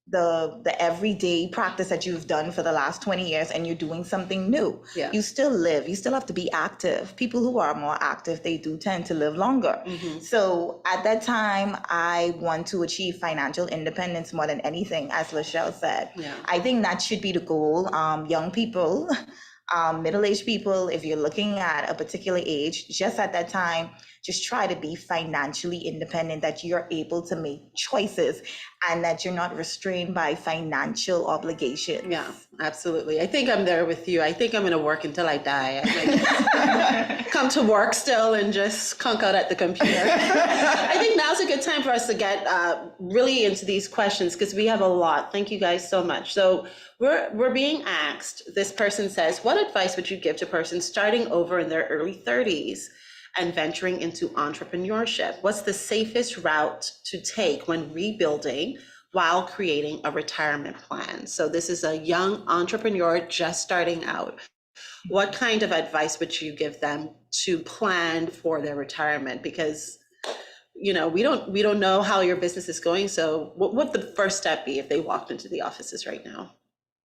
[SPEAKER 4] the everyday practice that you've done for the last 20 years, and you're doing something new. You still live, you still have to be active. People who are more active, they do tend to live longer. So at that time, I want to achieve financial independence more than anything, as Lachelle said. I think that should be the goal. Young people, middle-aged people, if you're looking at a particular age, just at that time, just try to be financially independent, that you're able to make choices and that you're not restrained by financial obligations.
[SPEAKER 1] Yeah, absolutely. I think I'm there with you. I think I'm going to work until I die. I come to work still and just conk out at the computer. I think now's a good time for us to get really into these questions, because we have a lot. Thank you guys so much. So we're being asked, this person says, what advice would you give to persons starting over in their early 30s and venturing into entrepreneurship? What's the safest route to take when rebuilding while creating a retirement plan? So this is a young entrepreneur just starting out. What kind of advice would you give them to plan for their retirement? Because we don't know how your business is going. So what would the first step be if they walked into the offices right now?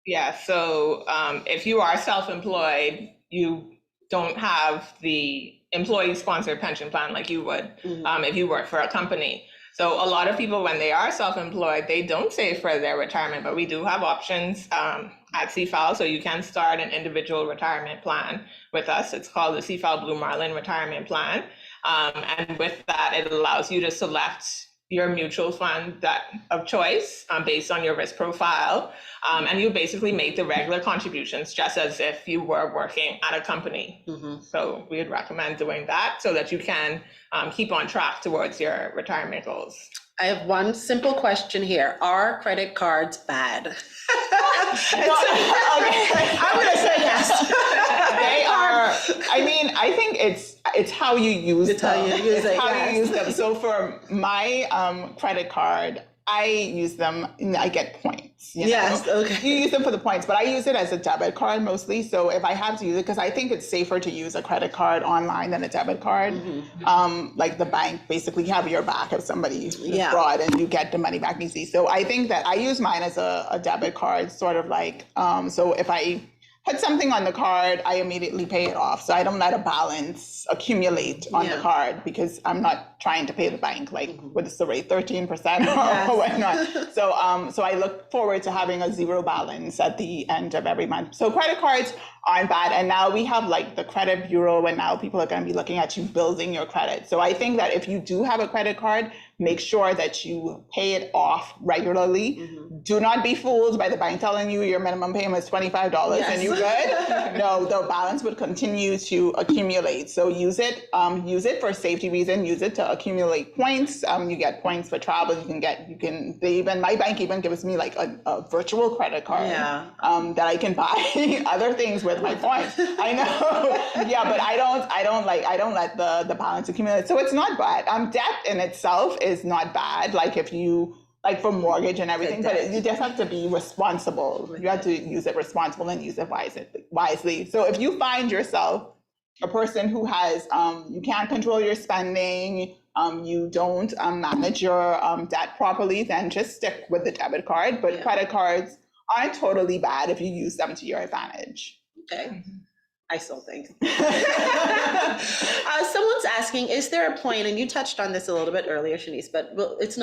[SPEAKER 3] Yeah, so if you are self-employed, you don't have the employee-sponsored pension plan like you would if you work for a company. So a lot of people, when they are self-employed, they don't save for their retirement, but we do have options at Cfal. So you can start an individual retirement plan with us. It's called the Cfal Blue Marlin Retirement Plan. And with that, it allows you to select your mutual fund of choice based on your risk profile. And you basically make the regular contributions just as if you were working at a company. So we would recommend doing that so that you can keep on track towards your retirement goals.
[SPEAKER 1] I have one simple question here. Are credit cards bad? I'm gonna say yes.
[SPEAKER 2] They are, I mean, I think it's how you use
[SPEAKER 1] It's
[SPEAKER 2] them.
[SPEAKER 1] how you use it,
[SPEAKER 2] It's how
[SPEAKER 1] yes.
[SPEAKER 2] you use them. So for my credit card, I use them, and I get points. You
[SPEAKER 1] Yes,
[SPEAKER 2] know?
[SPEAKER 1] okay.
[SPEAKER 2] You use them for the points, but I use it as a debit card mostly. So if I have to use it, because I think it's safer to use a credit card online than a debit card. Like the bank basically have your back if somebody is
[SPEAKER 1] Yeah.
[SPEAKER 2] fraud, and you get the money back easy. So I think that I use mine as a debit card, sort of like, so if I put something on the card, I immediately pay it off. So I don't let a balance accumulate on the
[SPEAKER 1] Yeah.
[SPEAKER 2] card because I'm not trying to pay the bank, like what is the rate, 13%
[SPEAKER 1] Yes.
[SPEAKER 2] or whatnot. So I look forward to having a zero balance at the end of every month. So credit cards aren't bad. And now we have like the credit bureau, and now people are going to be looking at you building your credit. So I think that if you do have a credit card, make sure that you pay it off regularly. Do not be fooled by the bank telling you your minimum payment is $25 and you're good. No, the balance would continue to accumulate. So use it for safety reason. Use it to accumulate points. You get points for travel. My bank even gives me like a virtual credit card that I can buy other things with my points. I know. Yeah, but I don't let the balance accumulate. So it's not bad. Debt in itself is not bad. Like if you like for mortgage and everything, but you just have to be responsible. You have to use it responsible and use it wisely. So if you find yourself a person who has, you can't control your spending, you don't manage your debt properly, then just stick with the debit card. But credit cards aren't totally bad if you use them to your advantage.
[SPEAKER 1] Okay. I still think. Someone's asking, is there a point, and you touched on this a little bit earlier, Shanice, but it's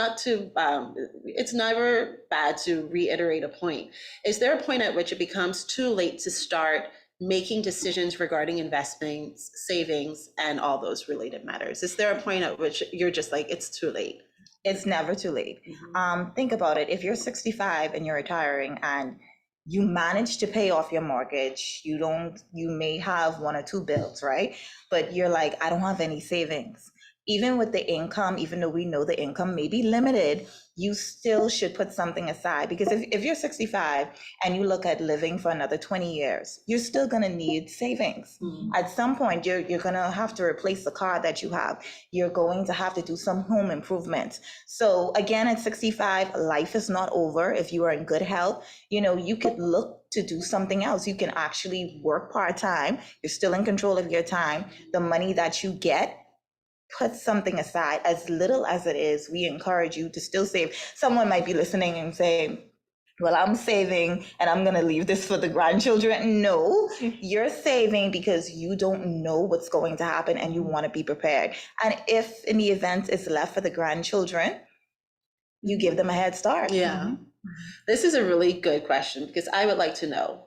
[SPEAKER 1] never bad to reiterate a point. Is there a point at which it becomes too late to start making decisions regarding investments, savings, and all those related matters? Is there a point at which you're just like, it's too late?
[SPEAKER 4] It's never too late. Think about it. If you're 65 and you're retiring and you manage to pay off your mortgage, you may have one or two bills, right? But you're like, I don't have any savings. Even with the income, even though we know the income may be limited, you still should put something aside, because if you're 65 and you look at living for another 20 years, you're still gonna need savings. At some point, you're gonna have to replace the car that you have. You're going to have to do some home improvements. So again, at 65, life is not over. If you are in good health, you could look to do something else. You can actually work part-time. You're still in control of your time. The money that you get, put something aside, as little as it is. We encourage you to still save. Someone might be listening and saying, well, I'm saving and I'm going to leave this for the grandchildren. No, you're saving because you don't know what's going to happen and you want to be prepared. And if in the event it's left for the grandchildren, you give them a head start.
[SPEAKER 1] Yeah. This is a really good question, because I would like to know,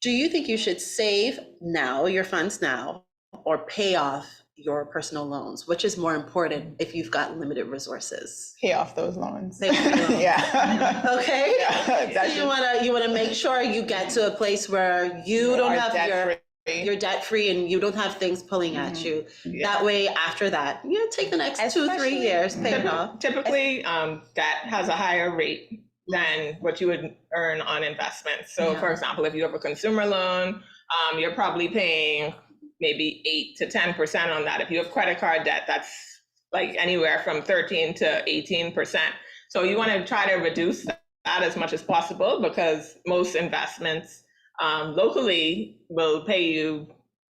[SPEAKER 1] do you think you should save now, your funds now, or pay off your personal loans? Which is more important if you've got limited resources?
[SPEAKER 2] Pay off those loans.
[SPEAKER 1] Yeah. Okay.
[SPEAKER 2] Yeah,
[SPEAKER 1] So you wanna make sure you get to a place where you don't have you're debt free and you don't have things pulling at you. That way, after that, take the next 2-3 years, pay it off.
[SPEAKER 3] Typically, debt has a higher rate than what you would earn on investments. So for example, if you have a consumer loan, you're probably paying maybe 8 to 10% on that. If you have credit card debt, that's like anywhere from 13 to 18%. So you want to try to reduce that as much as possible, because most investments locally will pay you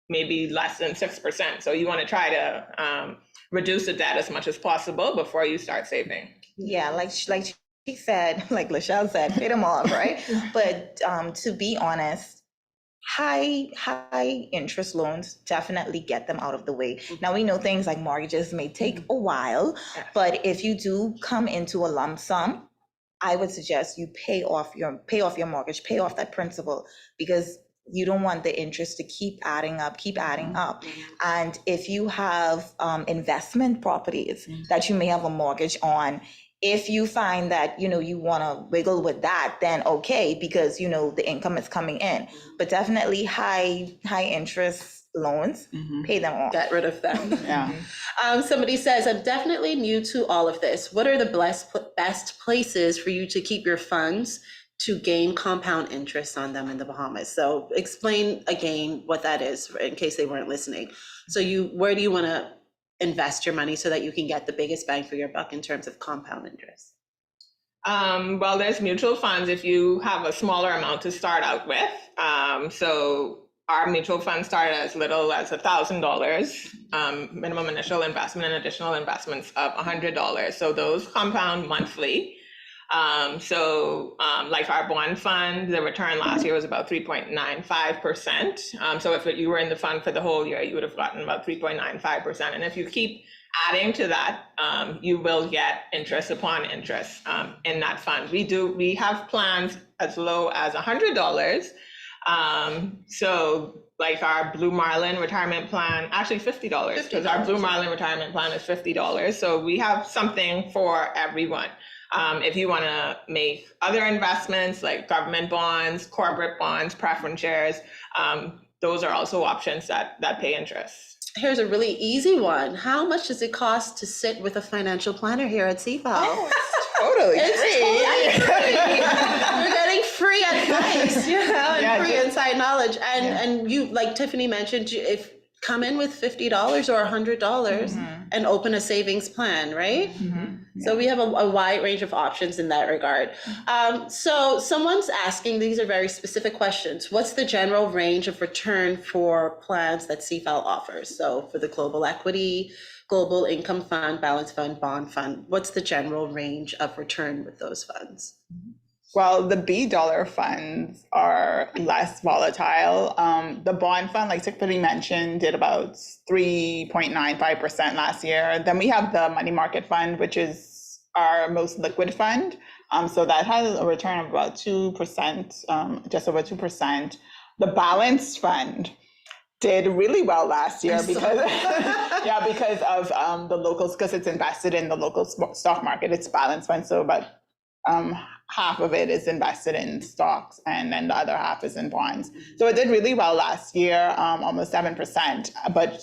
[SPEAKER 3] maybe less than 6%. So you want to try to reduce the debt as much as possible before you start saving.
[SPEAKER 4] Yeah, like she said, like Lachelle said, pay them off, right? But to be honest, high interest loans, definitely get them out of the way. Now we know things like mortgages may take a while,
[SPEAKER 3] Yes.
[SPEAKER 4] but if you do come into a lump sum, I would suggest you pay off your mortgage, pay off that principal, because you don't want the interest to keep adding up. And if you have investment properties that you may have a mortgage on, if you find that, you want to wiggle with that, then okay, because, the income is coming in. But definitely high interest loans, pay them off.
[SPEAKER 1] Get rid of them.
[SPEAKER 2] Yeah.
[SPEAKER 1] Somebody says, I'm definitely new to all of this. What are the best places for you to keep your funds to gain compound interest on them in the Bahamas? So explain again what that is in case they weren't listening. So where do you want to invest your money so that you can get the biggest bang for your buck in terms of compound interest?
[SPEAKER 3] Well, there's mutual funds if you have a smaller amount to start out with. So our mutual fund started as little as $1,000, minimum initial investment and additional investments of $100. So those compound monthly. Like our bond fund, the return last year was about 3.95%. So if you were in the fund for the whole year, you would have gotten about 3.95%. And if you keep adding to that, you will get interest upon interest in that fund. We have plans as low as $100. So like our Blue Marlin retirement plan, actually $50, because our Blue Marlin retirement plan is $50. So we have something for everyone. If you want to make other investments like government bonds, corporate bonds, preference shares, those are also options that pay interest.
[SPEAKER 1] Here's a really easy one. How much does it cost to sit with a financial planner here at Cfal?
[SPEAKER 2] Oh, it's totally free.
[SPEAKER 1] You're getting free advice, and free inside knowledge. And you, like Tiffany mentioned, if come in with $50 or $100 and open a savings plan, right? So we have a wide range of options in that regard. So someone's asking, these are very specific questions. What's the general range of return for plans that Cfal offers? So for the global equity, global income fund, balance fund, bond fund, what's the general range of return with those funds?
[SPEAKER 2] Well, the B dollar funds are less volatile. The bond fund, like Tiffany mentioned, did about 3.95% last year. Then we have the money market fund, which is our most liquid fund. So that has a return of about 2%, just over 2%. The balanced fund did really well last year because of the locals, because it's invested in the local stock market. It's balanced fund, so about half of it is invested in stocks and then the other half is in bonds. So it did really well last year, almost 7%. But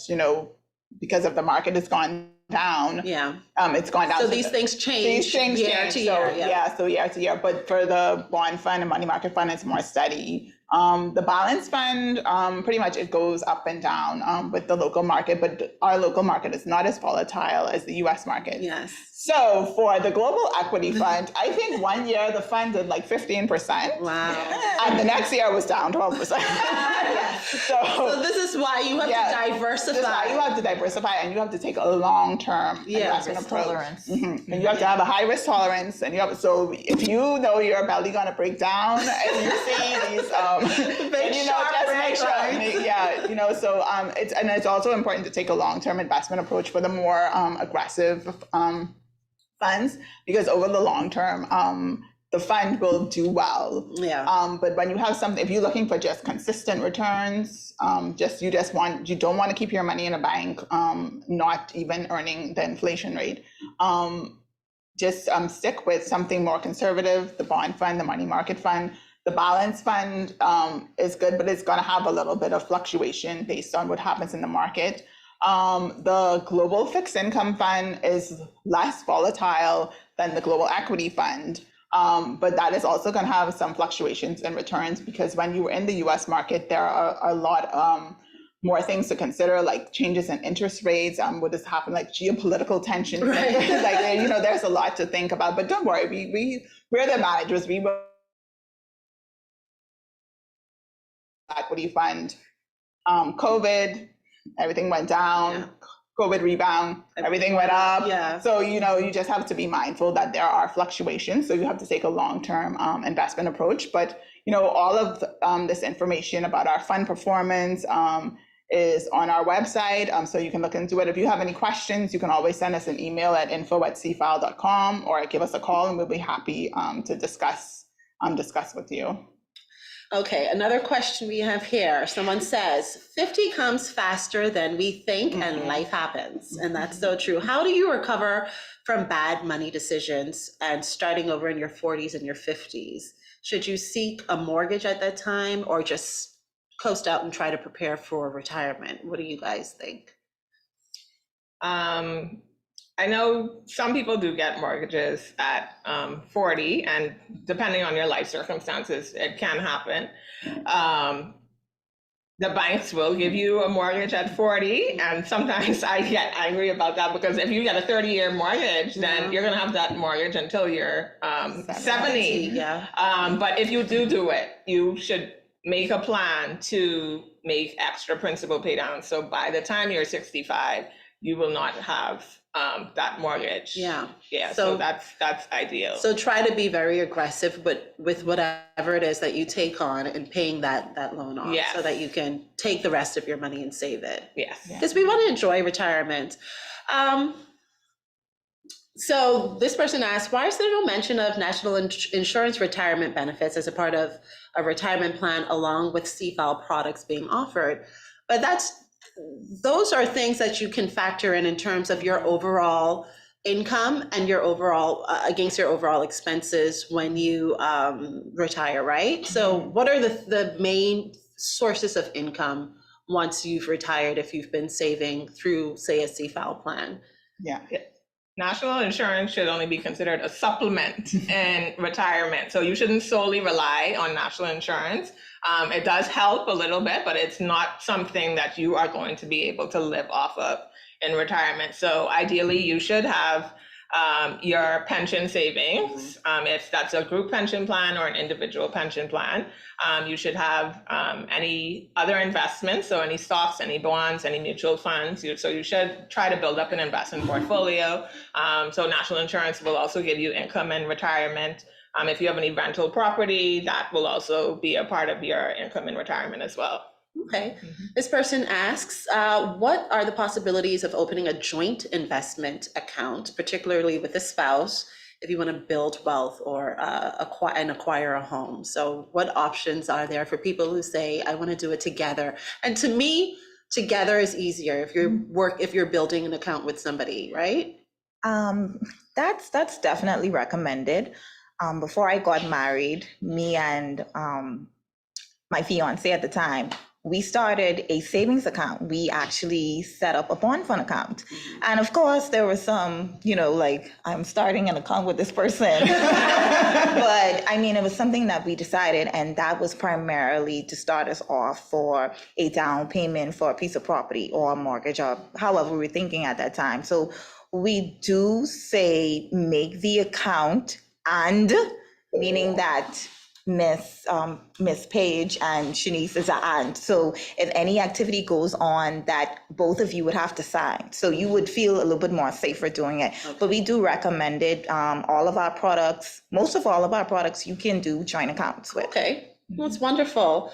[SPEAKER 2] because of the market has gone down, it's gone down.
[SPEAKER 1] So these things change. Year to year.
[SPEAKER 2] So year to year. But for the bond fund and money market fund, it's more steady. The balance fund, pretty much it goes up and down with the local market, but our local market is not as volatile as the US market.
[SPEAKER 1] Yes.
[SPEAKER 2] So for the global equity fund, I think one year the fund did like 15%.
[SPEAKER 1] Wow.
[SPEAKER 2] And the next year was down 12%.
[SPEAKER 1] So this is why you have to diversify.
[SPEAKER 2] This is why you have to diversify, and you have to take a long-term investment approach.
[SPEAKER 4] Tolerance.
[SPEAKER 2] And you have to have a high risk tolerance, and so if you know your belly gonna break down and you see these it's also important to take a long-term investment approach for the more aggressive funds, because over the long term the fund will do well. But when you have something, if you're looking for just consistent returns, you don't want to keep your money in a bank not even earning the inflation rate, just stick with something more conservative. The bond fund, the money market fund. The balance fund is good, but it's going to have a little bit of fluctuation based on what happens in the market. The global fixed income fund is less volatile than the global equity fund, but that is also going to have some fluctuations in returns, because when you were in the US market, there are a lot more things to consider, like changes in interest rates, what has happened, like geopolitical tensions.
[SPEAKER 1] Right.
[SPEAKER 2] There's a lot to think about, but don't worry, we're the managers. We will equity fund, COVID, everything went down. COVID rebound, everything went up. So you just have to be mindful that there are fluctuations. So you have to take a long-term investment approach. But all of this information about our fund performance is on our website, so you can look into it. If you have any questions, you can always send us an email at info@cfal.com or give us a call, and we'll be happy to discuss with you.
[SPEAKER 1] Okay, another question we have here. Someone says, 50 comes faster than we think and life happens. And that's so true. How do you recover from bad money decisions and starting over in your 40s and your 50s? Should you seek a mortgage at that time or just coast out and try to prepare for retirement? What do you guys think?
[SPEAKER 3] I know some people do get mortgages at 40, and depending on your life circumstances, it can happen. The banks will give you a mortgage at 40, and sometimes I get angry about that because if you get a 30-year mortgage, then you're going to have that mortgage until you're 70.
[SPEAKER 1] Yeah.
[SPEAKER 3] But if you do it, you should make a plan to make extra principal pay down. So by the time you're 65, you will not have that mortgage.
[SPEAKER 1] Yeah.
[SPEAKER 3] Yeah. So that's ideal.
[SPEAKER 1] So try to be very aggressive, but with whatever it is that you take on and paying that loan off,
[SPEAKER 3] Yes.
[SPEAKER 1] so that you can take the rest of your money and save it.
[SPEAKER 3] Yes.
[SPEAKER 1] Because we want to enjoy retirement. So this person asked, why is there no mention of national insurance retirement benefits as a part of a retirement plan along with Cfal products being offered? But those are things that you can factor in terms of your overall income and your overall against your overall expenses when you retire, right? So what are the main sources of income once you've retired if you've been saving through, say, a Cfal plan?
[SPEAKER 2] Yeah.
[SPEAKER 3] National insurance should only be considered a supplement in retirement. So you shouldn't solely rely on national insurance. It does help a little bit, but it's not something that you are going to be able to live off of in retirement. So ideally, you should have your pension savings. If that's a group pension plan or an individual pension plan, you should have any other investments, so any stocks, any bonds, any mutual funds. So you should try to build up an investment portfolio. So national insurance will also give you income in retirement. If you have any rental property, that will also be a part of your income in retirement as well.
[SPEAKER 1] Okay. This person asks, what are the possibilities of opening a joint investment account, particularly with a spouse, if you want to build wealth or acquire a home? So what options are there for people who say, I want to do it together? And to me, together is easier if you're building an account with somebody, right?
[SPEAKER 4] That's definitely recommended. Before I got married, me and my fiance at the time, we started a savings account. We actually set up a bond fund account. And of course, there was some, like, I'm starting an account with this person. But I mean, it was something that we decided, and that was primarily to start us off for a down payment for a piece of property or a mortgage or however we were thinking at that time. So we do say make the account, and meaning that Miss Page and Shanice is an aunt. So if any activity goes on, that both of you would have to sign. So you would feel a little bit more safer doing it. Okay. But we do recommend it. All of our products, most of all of our products, you can do joint accounts with.
[SPEAKER 1] Okay, well, it's wonderful.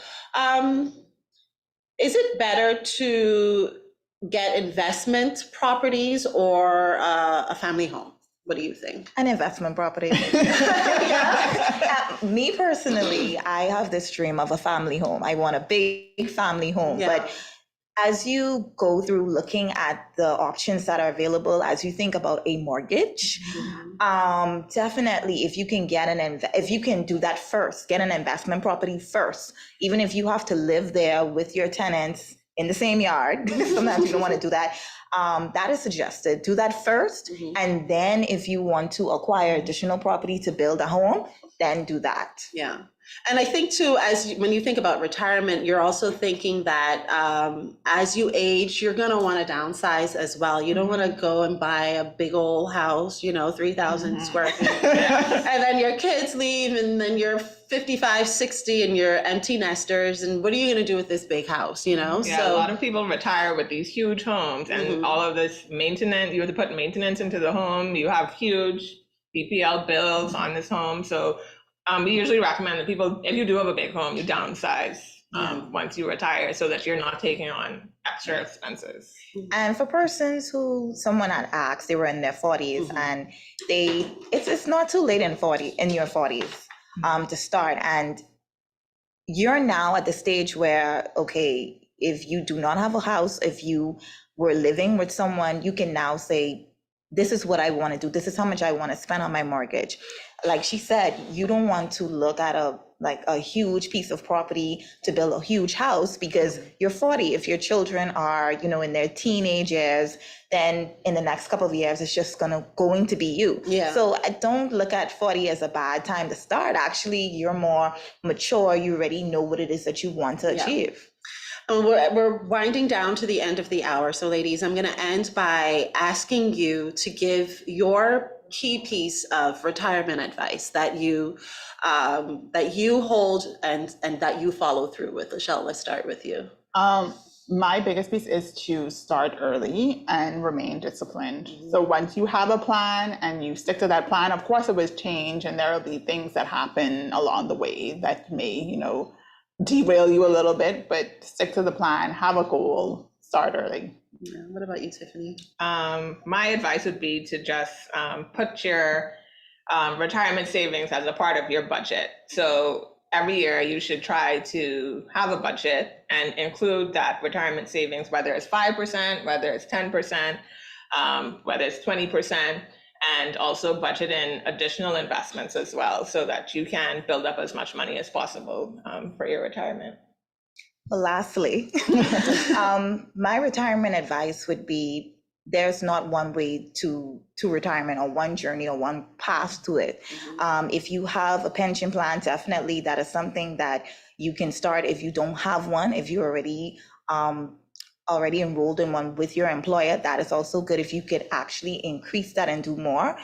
[SPEAKER 1] Is it better to get investment properties or a family home? What do you think?
[SPEAKER 4] An investment property. Me personally, I have this dream of a family home. I want a big family home. Yeah. But as you go through looking at the options that are available, as you think about a mortgage, definitely if you can if you can do that first, get an investment property first, even if you have to live there with your tenants in the same yard. Sometimes you don't want to do that. That is suggested. Do that first. And then if you want to acquire additional property to build a home, then do that.
[SPEAKER 1] Yeah. And I think too, when you think about retirement, you're also thinking that as you age, you're going to want to downsize as well. You don't want to go and buy a big old house, 3,000 square feet. And then your kids leave and then you're 55, 60 and you're empty nesters. And what are you going to do with this big house,
[SPEAKER 3] Yeah,
[SPEAKER 1] So
[SPEAKER 3] a lot of people retire with these huge homes and all of this maintenance. You have to put maintenance into the home. You have huge PPL bills on this home. So we usually recommend that people, if you do have a big home, you downsize once you retire so that you're not taking on extra expenses.
[SPEAKER 4] And for persons who someone had asked, they were in their 40s and it's not too late in your 40s to start. And you're now at the stage where, okay, if you do not have a house, if you were living with someone, you can now say, this is what I want to do. This is how much I want to spend on my mortgage. Like she said, you don't want to look at a huge piece of property to build a huge house because you're 40. If your children are, in their teenage years, then in the next couple of years, it's just going to be you.
[SPEAKER 1] Yeah.
[SPEAKER 4] So I don't look at 40 as a bad time to start. Actually, you're more mature. You already know what it is that you want to achieve.
[SPEAKER 1] We're winding down to the end of the hour. So ladies, I'm going to end by asking you to give your key piece of retirement advice that you hold and that you follow through with. Michelle, let's start with you.
[SPEAKER 2] My biggest piece is to start early and remain disciplined. So once you have a plan and you stick to that plan, of course it will change and there will be things that happen along the way that may, derail you a little bit, but stick to the plan, have a goal, start early.
[SPEAKER 1] Yeah. What about you, Tiffany?
[SPEAKER 3] My advice would be to just put your retirement savings as a part of your budget. So every year you should try to have a budget and include that retirement savings, whether it's 5%, whether it's 10%, whether it's 20%, and also budget in additional investments as well so that you can build up as much money as possible for your retirement.
[SPEAKER 4] Well, lastly, my retirement advice would be there's not one way to retirement or one journey or one path to it. If you have a pension plan, definitely that is something that you can start. If you don't have one, if you're already enrolled in one with your employer, that is also good. If you could actually increase that and do more,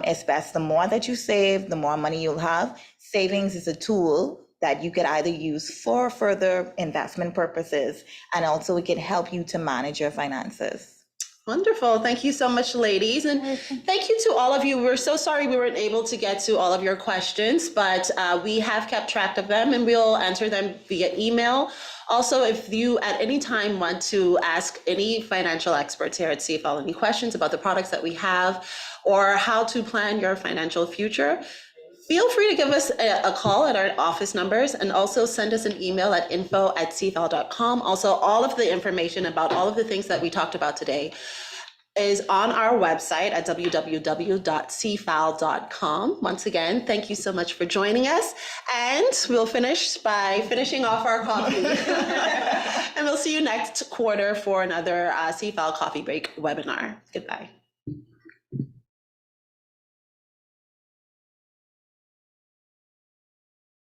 [SPEAKER 4] especially the more that you save, the more money you'll have. Savings is a tool that you could either use for further investment purposes, and also it can help you to manage your finances.
[SPEAKER 1] Wonderful. Thank you so much, ladies. And thank you to all of you. We're so sorry we weren't able to get to all of your questions, but we have kept track of them and we'll answer them via email. Also, if you at any time want to ask any financial experts here at Cfal any questions about the products that we have or how to plan your financial future, feel free to give us a call at our office numbers and also send us an email at info@cfal.com. Also, all of the information about all of the things that we talked about today is on our website at www.cfal.com. Once again, thank you so much for joining us. And we'll finish by finishing off our coffee. And we'll see you next quarter for another Cfal Coffee Break webinar. Goodbye.